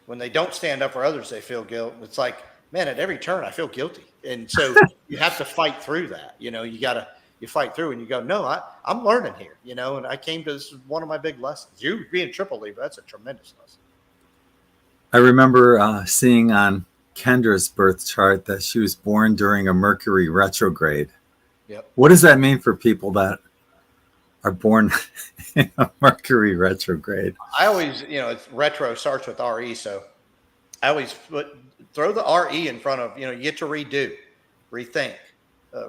When they don't stand up for others, they feel guilt. It's like, man, at every turn, I feel guilty. And so you have to fight through that. You fight through and you go, no, I'm learning here, and I came to this is one of my big lessons. You being triple Libra, that's a tremendous lesson. I remember seeing on Kendra's birth chart that she was born during a Mercury retrograde. Yep. What does that mean for people that are born in a Mercury retrograde? I always, it's retro starts with RE. So I always throw the RE in front of, you get to redo, rethink,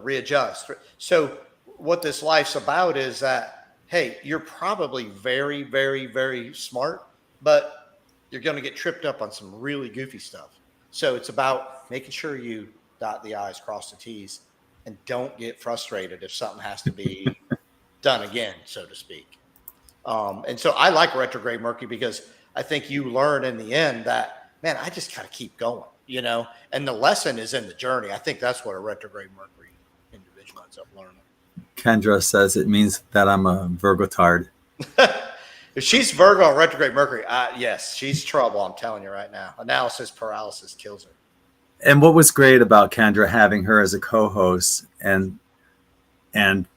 readjust. So what this life's about is that, hey, you're probably very, very, very smart, but you're going to get tripped up on some really goofy stuff. So it's about making sure you dot the I's, cross the T's, and don't get frustrated if something has to be done again, so to speak. And so I like retrograde Mercury because I think you learn in the end that, man, I just got to keep going, and the lesson is in the journey. I think that's what a retrograde Mercury individual ends up learning. Kendra says it means that I'm a Virgo-tard. If she's Virgo and retrograde Mercury, yes, she's trouble. I'm telling you right now. Analysis paralysis kills her. And what was great about Kendra having her as a co-host and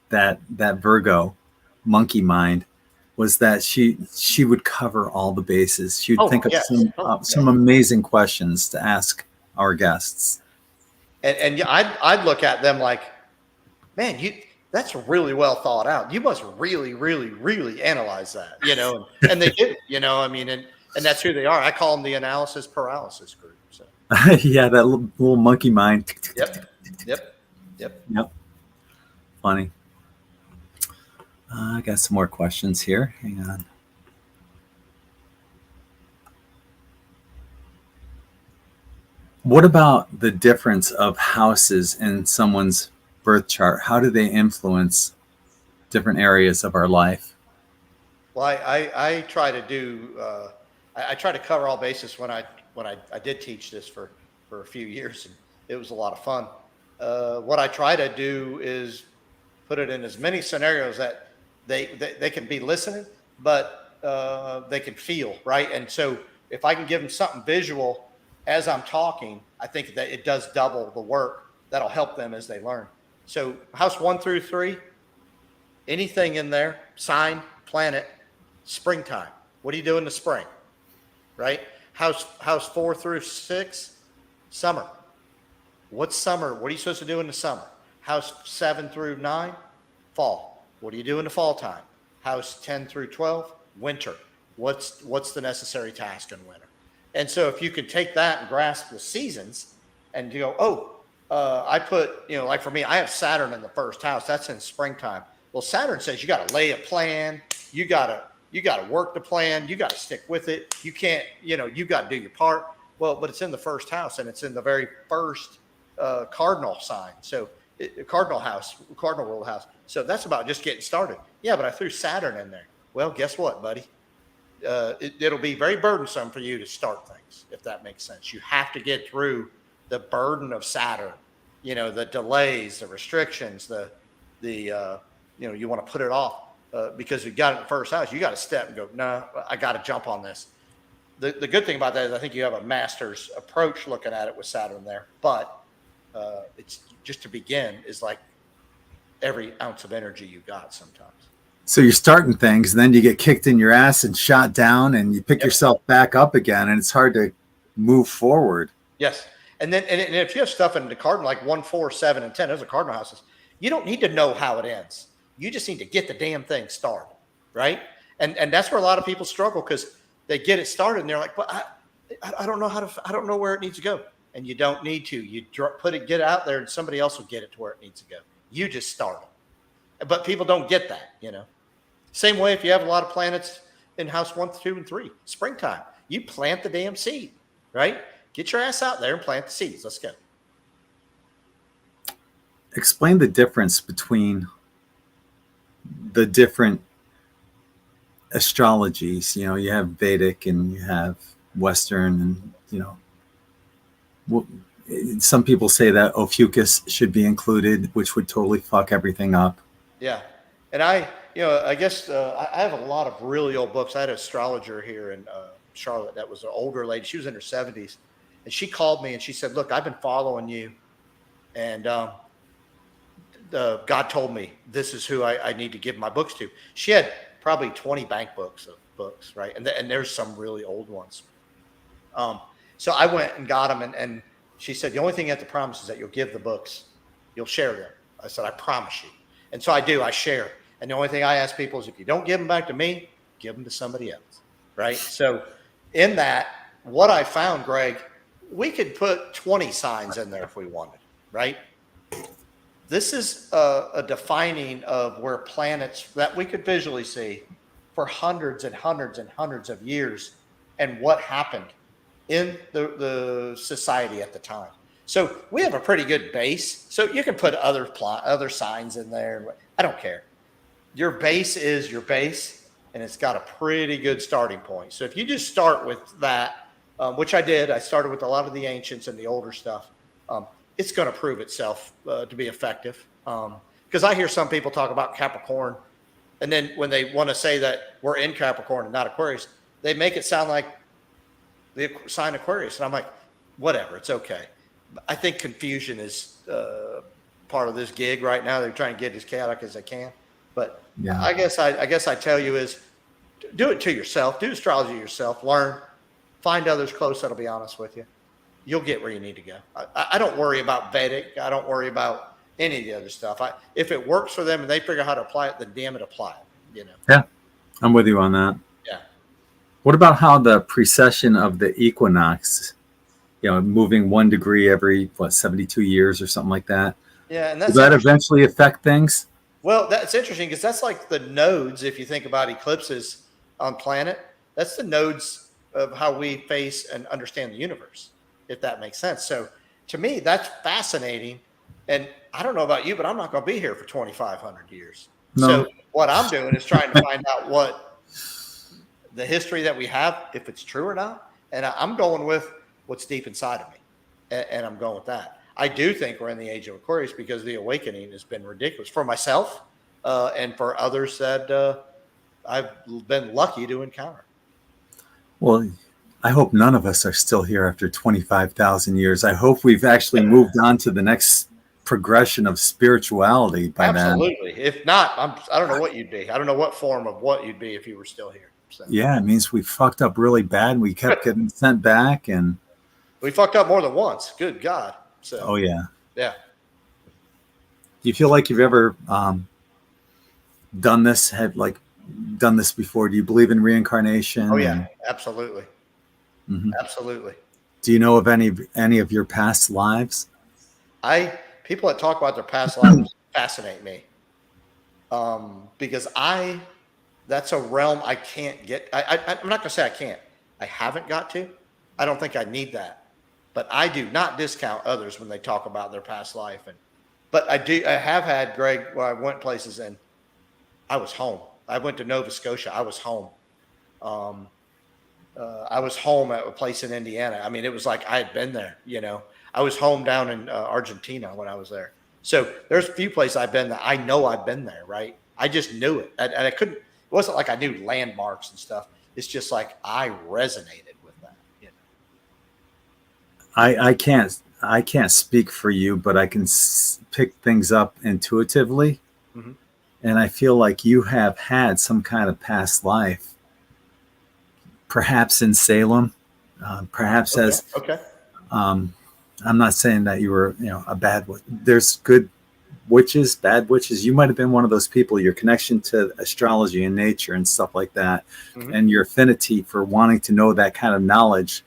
that Virgo monkey mind was that she would cover all the bases. She'd think of some amazing questions to ask our guests. And I'd look at them like, man, that's really well thought out. You must really, really, really analyze that, and they do, and that's who they are. I call them the analysis paralysis group. So. Yeah, that little monkey mind. Yep. Funny. I got some more questions here. Hang on. What about the difference of houses in someone's birth chart? How do they influence different areas of our life? Well, I try to do. I try to cover all bases when I did teach this for a few years, and it was a lot of fun. What I try to do is put it in as many scenarios that they can be listening, but they can feel, right? And so if I can give them something visual as I'm talking, I think that it does double the work that'll help them as they learn. So house 1 through 3, anything in there, sign, planet, springtime. What do you do in the spring, right? House 4 through 6, summer. What's summer? What are you supposed to do in the summer? House 7 through 9, fall. What do you do in the fall time? House 10 through 12, winter. What's the necessary task in winter? And so if you could take that and grasp the seasons and you go, I put, like for me, I have Saturn in the first house. That's in springtime. Well, Saturn says you got to lay a plan. You got to work the plan. You got to stick with it. You can't, you got to do your part. Well, but it's in the first house and it's in the very first cardinal sign. So cardinal ruled house. So that's about just getting started. Yeah, but I threw Saturn in there. Well, guess what, buddy? It'll be very burdensome for you to start things, if that makes sense. You have to get through the burden of Saturn, the delays, the restrictions, you want to put it off because you got it in the first house. You got to step and go, no, I got to jump on this. The good thing about that is I think you have a master's approach looking at it with Saturn there, but it's just to begin is like every ounce of energy you got sometimes. So you're starting things, and then you get kicked in your ass and shot down, and you pick yourself back up again, and it's hard to move forward. Yes. And then, and if you have stuff in the cardinal, like 1, 4, 7, and 10, those are cardinal houses, you don't need to know how it ends. You just need to get the damn thing started, right? And that's where a lot of people struggle, because they get it started and they're like, well, I don't know I don't know where it needs to go. And you don't need to. You get it out there, and somebody else will get it to where it needs to go. You just start it. But people don't get that, you know. Same way if you have a lot of planets in house 1, 2, and 3, springtime, you plant the damn seed, right? Get your ass out there and plant the seeds. Let's go. Explain the difference between the different astrologies. You know, you have Vedic and you have Western, and, you know, some people say that Ophiuchus should be included, which would totally fuck everything up. Yeah. And I guess I have a lot of really old books. I had an astrologer here in Charlotte that was an older lady. She was in her 70s. And she called me and she said, look, I've been following you. And God told me this is who I need to give my books to. She had probably 20 bank books of books, right? And there's some really old ones. So I went and got them. And she said, the only thing you have to promise is that you'll give the books. You'll share them. I said, I promise you. And so I do. I share. And the only thing I ask people is, if you don't give them back to me, give them to somebody else, right? So in that, what I found, Greg, we could put 20 signs in there if we wanted, right? This is a defining of where planets that we could visually see for hundreds and hundreds and hundreds of years, and what happened in the society at the time. So we have a pretty good base. So you can put other signs in there. I don't care. Your base is your base, and it's got a pretty good starting point. So if you just start with that, which I did. I started with a lot of the ancients and the older stuff. It's going to prove itself to be effective. Because I hear some people talk about Capricorn, and then when they want to say that we're in Capricorn and not Aquarius, they make it sound like the sign Aquarius. And I'm like, whatever, it's okay. I think confusion is part of this gig right now. They're trying to get as chaotic as they can. But yeah. I guess I tell you is, do it to yourself. Do astrology yourself. Learn. Find others close that'll be honest with you. You'll get where you need to go. I don't worry about Vedic. I don't worry about any of the other stuff. If it works for them and they figure out how to apply it, then damn it, apply it. You know. Yeah, I'm with you on that. Yeah. What about how the precession of the equinox, you know, moving 1 degree every 72 years or something like that? Yeah, and does that eventually affect things? Well, that's interesting, because that's like the nodes. If you think about eclipses on planet, that's the nodes of how we face and understand the universe, if that makes sense. So to me, that's fascinating. And I don't know about you, but I'm not going to be here for 2,500 years. No. So what I'm doing is trying to find out what the history that we have, if it's true or not. And I'm going with what's deep inside of me. And I'm going with that. I do think we're in the age of Aquarius, because the awakening has been ridiculous for myself and for others that I've been lucky to encounter. Well, I hope none of us are still here after 25,000 years. I hope we've actually moved on to the next progression of spirituality by then. Absolutely. If not, I don't know what you'd be. I don't know what form of what you'd be if you were still here. So. Yeah, it means we fucked up really bad. We kept getting sent back, and we fucked up more than once. Good God. So. Oh yeah. Yeah. Do you feel like you've ever done this? Done this before? Do you believe in reincarnation? Oh yeah, absolutely. Mm-hmm. Absolutely. Do you know of any of your past lives? People that talk about their past lives fascinate me. Because that's a realm I can't get. I'm not gonna say I can't. I haven't got to. I don't think I need that. But I do not discount others when they talk about their past life. But I have had, Greg, where I went places and I was home. I went to Nova Scotia. I was home. I was home at a place in Indiana. I mean, it was like I had been there, you know. I was home down in Argentina when I was there. So there's a few places I've been that I know I've been there, right? I just knew it. And I couldn't, it wasn't like I knew landmarks and stuff. It's just like I resonated with that, you know. I can't speak for you, but I can pick things up intuitively. Mm-hmm. And I feel like you have had some kind of past life, perhaps in Salem, perhaps Okay. as, Okay. I'm not saying that you were, a bad witch. There's good witches, bad witches. You might have been one of those people, your connection to astrology and nature and stuff like that, and your affinity for wanting to know that kind of knowledge,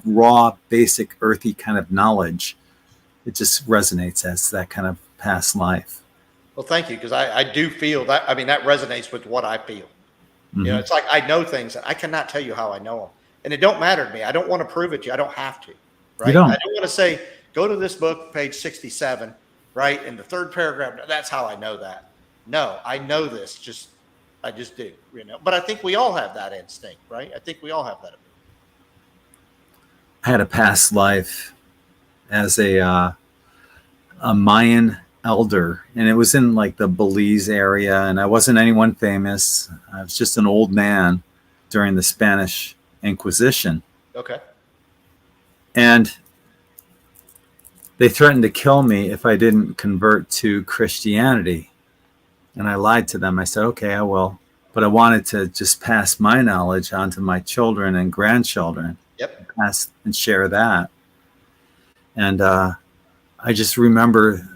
raw, basic, earthy kind of knowledge. It just resonates as that kind of past life. Well, thank you, because I do feel that. I mean, that resonates with what I feel. It's like I know things and I cannot tell you how I know them, and it don't matter to me. I don't want to prove it to you. I don't have to. Right? You don't. I don't want to say go to this book, page 67, right, in the third paragraph. That's how I know that. No, I know this. I just do. But I think we all have that instinct, right? I think we all have that ability. I had a past life as a Mayan elder, and it was in like the Belize area, and I wasn't anyone famous. I was just an old man during the Spanish Inquisition. Okay. And they threatened to kill me if I didn't convert to Christianity. And I lied to them. I said, okay, I will. But I wanted to just pass my knowledge on to my children and grandchildren. Yep. Pass and share that. And I just remember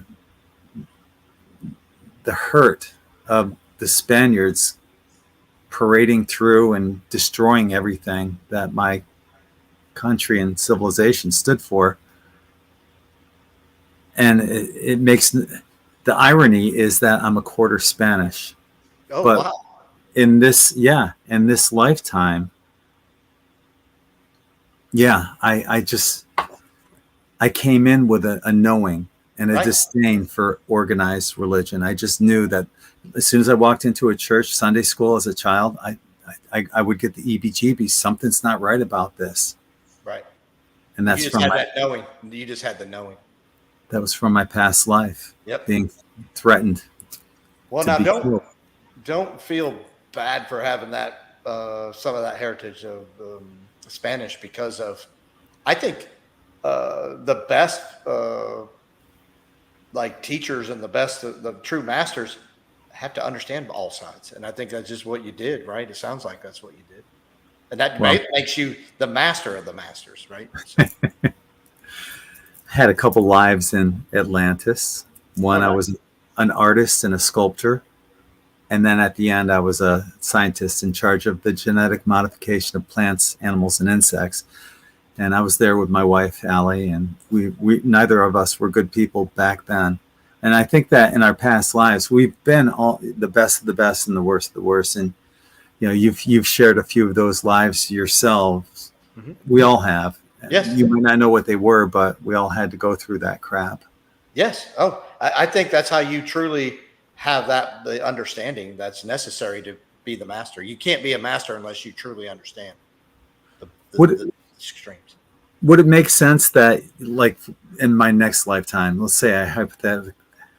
the hurt of the Spaniards parading through and destroying everything that my country and civilization stood for. And it makes, the irony is that I'm a quarter Spanish. Oh, but wow. in this lifetime, I came in with a knowing and a disdain for organized religion. I just knew that as soon as I walked into a church, Sunday school as a child, I would get the EBGBs. Something's not right about this. Right. And that's from that knowing. You just had the knowing. That was from my past life. Yep. Being threatened. Well, now don't feel bad for having that some of that heritage of Spanish, because of, I think the best like teachers and the best the true masters have to understand all sides, and I think that's just what you did, right? It sounds like that's what you did, and that makes you the master of the masters, right? So. Had a couple lives in Atlantis. One, I was an artist and a sculptor. And then at the end, I was a scientist in charge of the genetic modification of plants, animals, and insects. And I was there with my wife, Allie, and we neither of us were good people back then. And I think that in our past lives, we've been all the best of the best and the worst of the worst. And you've shared a few of those lives yourselves. Mm-hmm. We all have. Yes. You might not know what they were, but we all had to go through that crap. Yes. Oh, I think that's how you truly have the understanding that's necessary to be the master. You can't be a master unless you truly understand the extremes. Would it make sense that, like, in my next lifetime, let's say I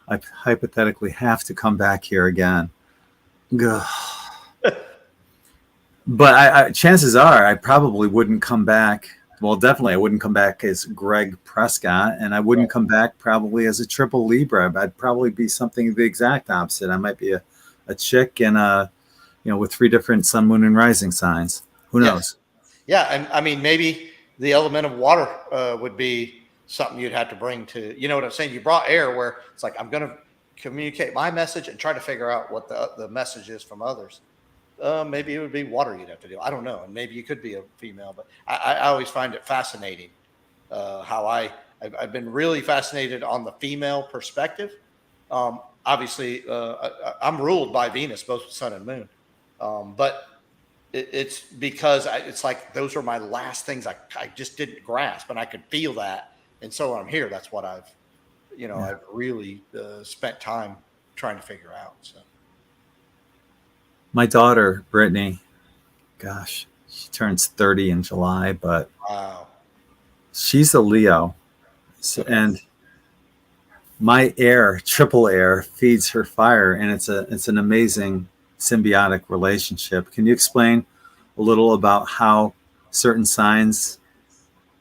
hypothetically have to come back here again? But chances are I probably wouldn't come back. Well, definitely I wouldn't come back as Gregg Prescott, and I wouldn't come back probably as a triple Libra. I'd probably be something the exact opposite. I might be a chick and with 3 different sun, moon, and rising signs. Who knows? Yeah, and I mean, maybe the element of water would be something you'd have to bring to, you know what I'm saying? You brought air, where it's like, I'm going to communicate my message and try to figure out what the message is from others. Maybe it would be water you'd have to do. I don't know. And maybe you could be a female, but I always find it fascinating how I've been really fascinated on the female perspective. Obviously, I'm ruled by Venus, both sun and moon. But it's because it's like those are my last things I just didn't grasp, and I could feel that. And so when I'm here, that's what I've really spent time trying to figure out. So. My daughter, Brittany, gosh, she turns 30 in July, but wow, she's a Leo. So, and my air, triple air, feeds her fire, and it's an amazing symbiotic relationship. Can you explain a little about how certain signs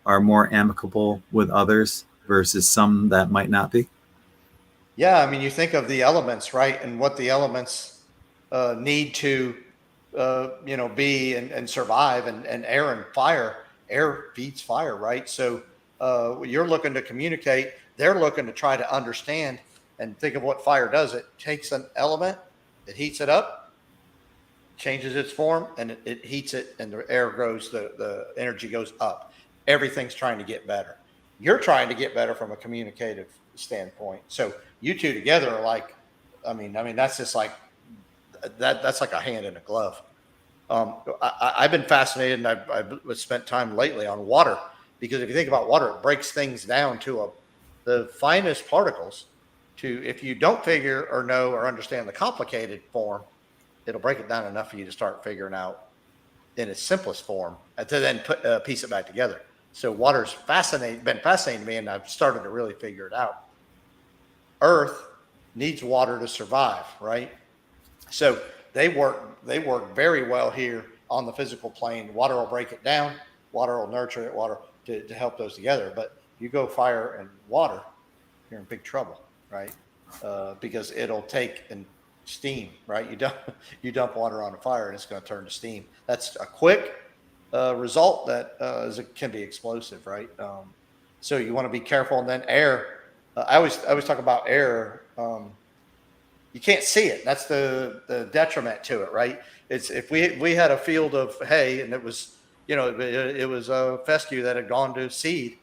are more amicable with others versus some that might not be? Yeah, I mean, you think of the elements, right, and what the elements need to, be and survive, and air and fire. Air feeds fire, right? So you're looking to communicate. They're looking to try to understand and think of what fire does. It takes an element, it heats it up, changes its form, and it heats it, and the air goes, the energy goes up. Everything's trying to get better. You're trying to get better from a communicative standpoint. So you two together are like, I mean, that's just like that's like a hand in a glove. I've been fascinated, and I've spent time lately on water, because if you think about water, it breaks things down to the finest particles. If you don't figure or know or understand the complicated form, it'll break it down enough for you to start figuring out in its simplest form, and to then piece it back together. So water's been fascinating to me, and I've started to really figure it out. Earth needs water to survive, right? So they work very well here on the physical plane. Water will break it down, water will nurture it, water to help those together. But you go fire and water, you're in big trouble, right? Because it'll take and steam, right? You dump water on a fire and it's going to turn to steam. That's a quick result that can be explosive, right? So you want to be careful. And then air. I always talk about air. You can't see it. That's the detriment to it, right? It's if we had a field of hay and it was a fescue that had gone to seed.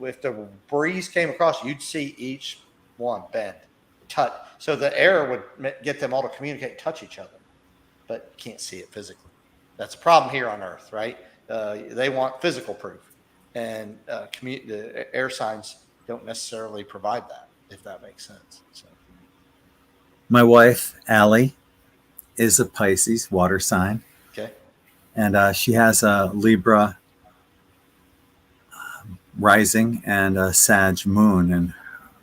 If the breeze came across, you'd see each one bend, touch. So the air would get them all to communicate and touch each other, but you can't see it physically. That's a problem here on Earth, right? They want physical proof, and the air signs don't necessarily provide that, if that makes sense. So. My wife, Allie, is a Pisces water sign. Okay. And she has a Libra rising and a Sag moon. And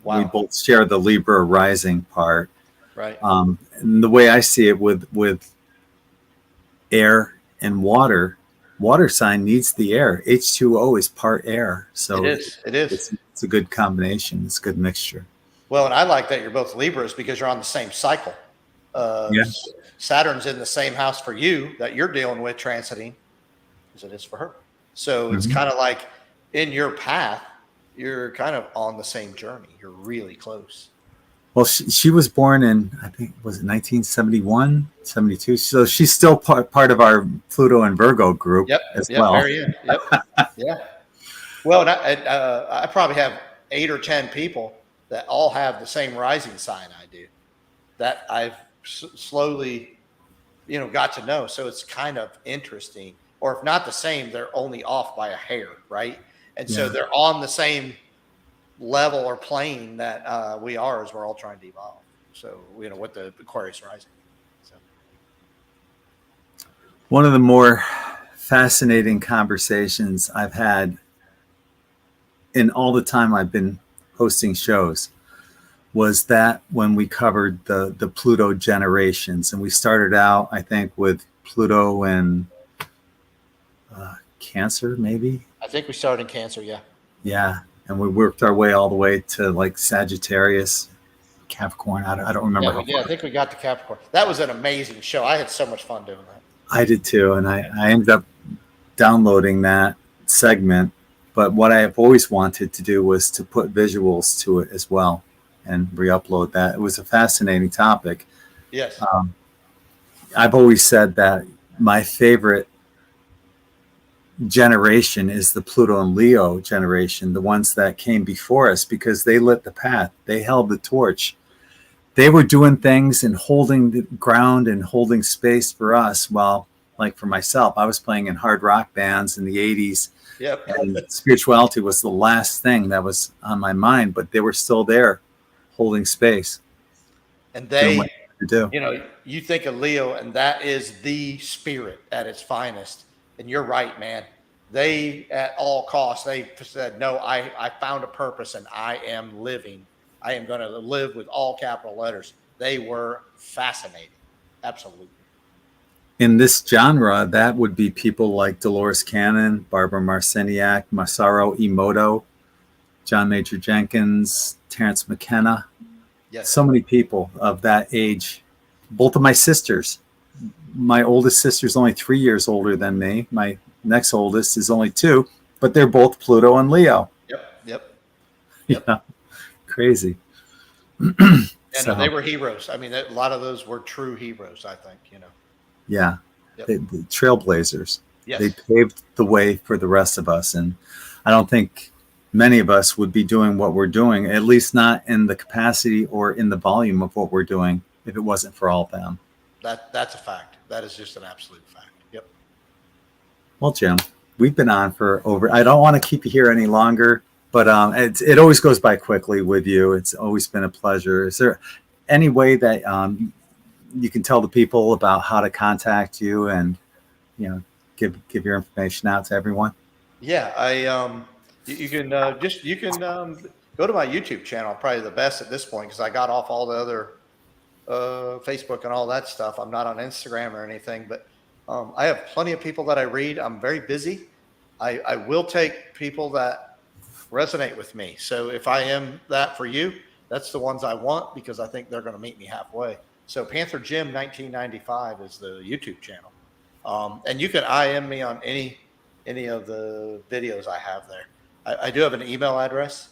wow. We both share the Libra rising part. Right. And the way I see it with air and water sign needs the air. H2O is part air. So it is. It's a good combination. It's a good mixture. Well, and I like that you're both Libras because you're on the same cycle. Saturn's in the same house for you that you're dealing with transiting as it is for her. So it's kind of like in your path, you're kind of on the same journey. You're really close. Well, she was born in, I think, was it 1971, 72? So she's still part of our Pluto and Virgo group as well. Yep. Yeah. Well, I probably have 8 or 10 people that all have the same rising sign I do, that I've slowly, got to know. So it's kind of interesting. Or if not the same, they're only off by a hair, right? And so they're on the same level or plane that we are, as we're all trying to evolve. So, with the Aquarius rising. So. One of the more fascinating conversations I've had in all the time I've been hosting shows was that when we covered the Pluto generations, and we started out, I think, with Pluto and Cancer, maybe. I think we started in Cancer, yeah, and we worked our way all the way to like Sagittarius, Capricorn. I don't remember. I think we got to Capricorn. That was an amazing show. I had so much fun doing that. I did too, and I ended up downloading that segment. But what I have always wanted to do was to put visuals to it as well and re-upload that. It was a fascinating topic. Yes. I've always said that my favorite generation is the Pluto and Leo generation, the ones that came before us, because they lit the path. They held the torch. They were doing things and holding the ground and holding space for us. While, like for myself, I was playing in hard rock bands in the 80s. Yep. And spirituality was the last thing that was on my mind, but they were still there holding space. And they, do. You think of Leo, and that is the spirit at its finest. And you're right, man. They, at all costs, they said, no, I found a purpose and I am living. I am going to live with all capital letters. They were fascinating. Absolutely. In this genre, that would be people like Dolores Cannon, Barbara Marciniak, Masaru Emoto, John Major Jenkins, Terrence McKenna. Yes. So many people of that age. Both of my sisters. My oldest sister's only 3 years older than me. My next oldest is only 2, but they're both Pluto and Leo. Yep. Yeah, crazy. And they were heroes. I mean, a lot of those were true heroes, I think, Yeah, Yep. the trailblazers. Yes. They paved the way for the rest of us. And I don't think many of us would be doing what we're doing, at least not in the capacity or in the volume of what we're doing, if it wasn't for all of them. That's a fact. That is just an absolute fact. Yep. Well, Jim, we've been on for I don't want to keep you here any longer, but it always goes by quickly with you. It's always been a pleasure. Is there any way that you can tell the people about how to contact you and, give your information out to everyone? Yeah, you can go to my YouTube channel, probably the best at this point, because I got off all the other Facebook and all that stuff. I'm not on Instagram or anything, but I have plenty of people that I read. I'm very busy. I will take people that resonate with me. So if I am that for you, that's the ones I want, because I think they're going to meet me halfway. So Panther Jim 1995 is the YouTube channel. And you can IM me on any of the videos I have there. I do have an email address.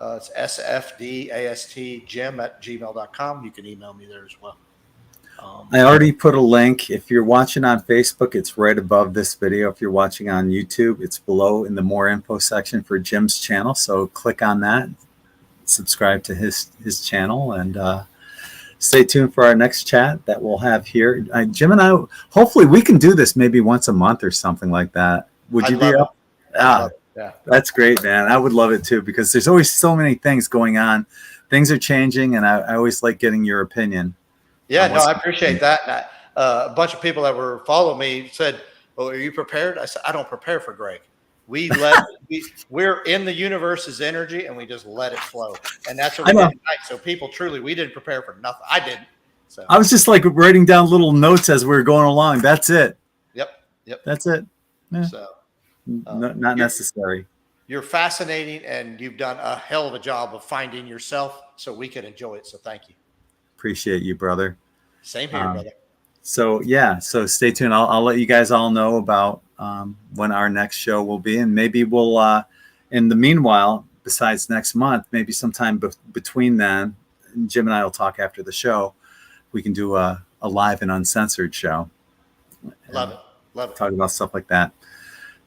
It's sfdastjim@gmail.com. You can email me there as well. I already put a link. If you're watching on Facebook, it's right above this video. If you're watching on YouTube, it's below in the more info section for Jim's channel. So click on that, subscribe to his channel, and stay tuned for our next chat that we'll have here. Jim and I, hopefully we can do this maybe once a month or something like that. Would you be up? Yeah, that's great, man. I would love it too, because there's always so many things going on. Things are changing, and I always like getting your opinion. Yeah, no, I appreciate that. And a bunch of people that were following me said, "Oh, are you prepared?" I said, "I don't prepare for Gregg. We're in the universe's energy, and we just let it flow, and that's what we did tonight." So people, truly, we didn't prepare for nothing. I didn't. So I was just like writing down little notes as we were going along. That's it. Yep. That's it. Yeah. So not necessary. You're fascinating, and you've done a hell of a job of finding yourself, so we can enjoy it. So thank you. Appreciate you, brother. Same here, brother. So stay tuned. I'll let you guys all know about when our next show will be, and maybe we'll in the meanwhile, besides next month, maybe sometime between then, Jim and I will talk after the show. We can do a live and uncensored show. Love it. Talk about stuff like that.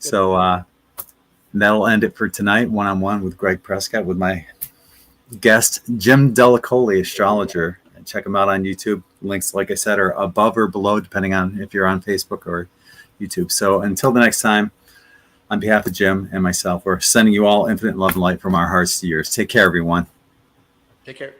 Good. So that'll end it for tonight, one-on-one with Gregg Prescott, with my guest Jim Dellicolli, astrologer. And check him out on YouTube. Links, like I said, are above or below, depending on if you're on Facebook or YouTube. So until the next time, on behalf of Jim and myself, we're sending you all infinite love and light from our hearts to yours. Take care, everyone. Take care.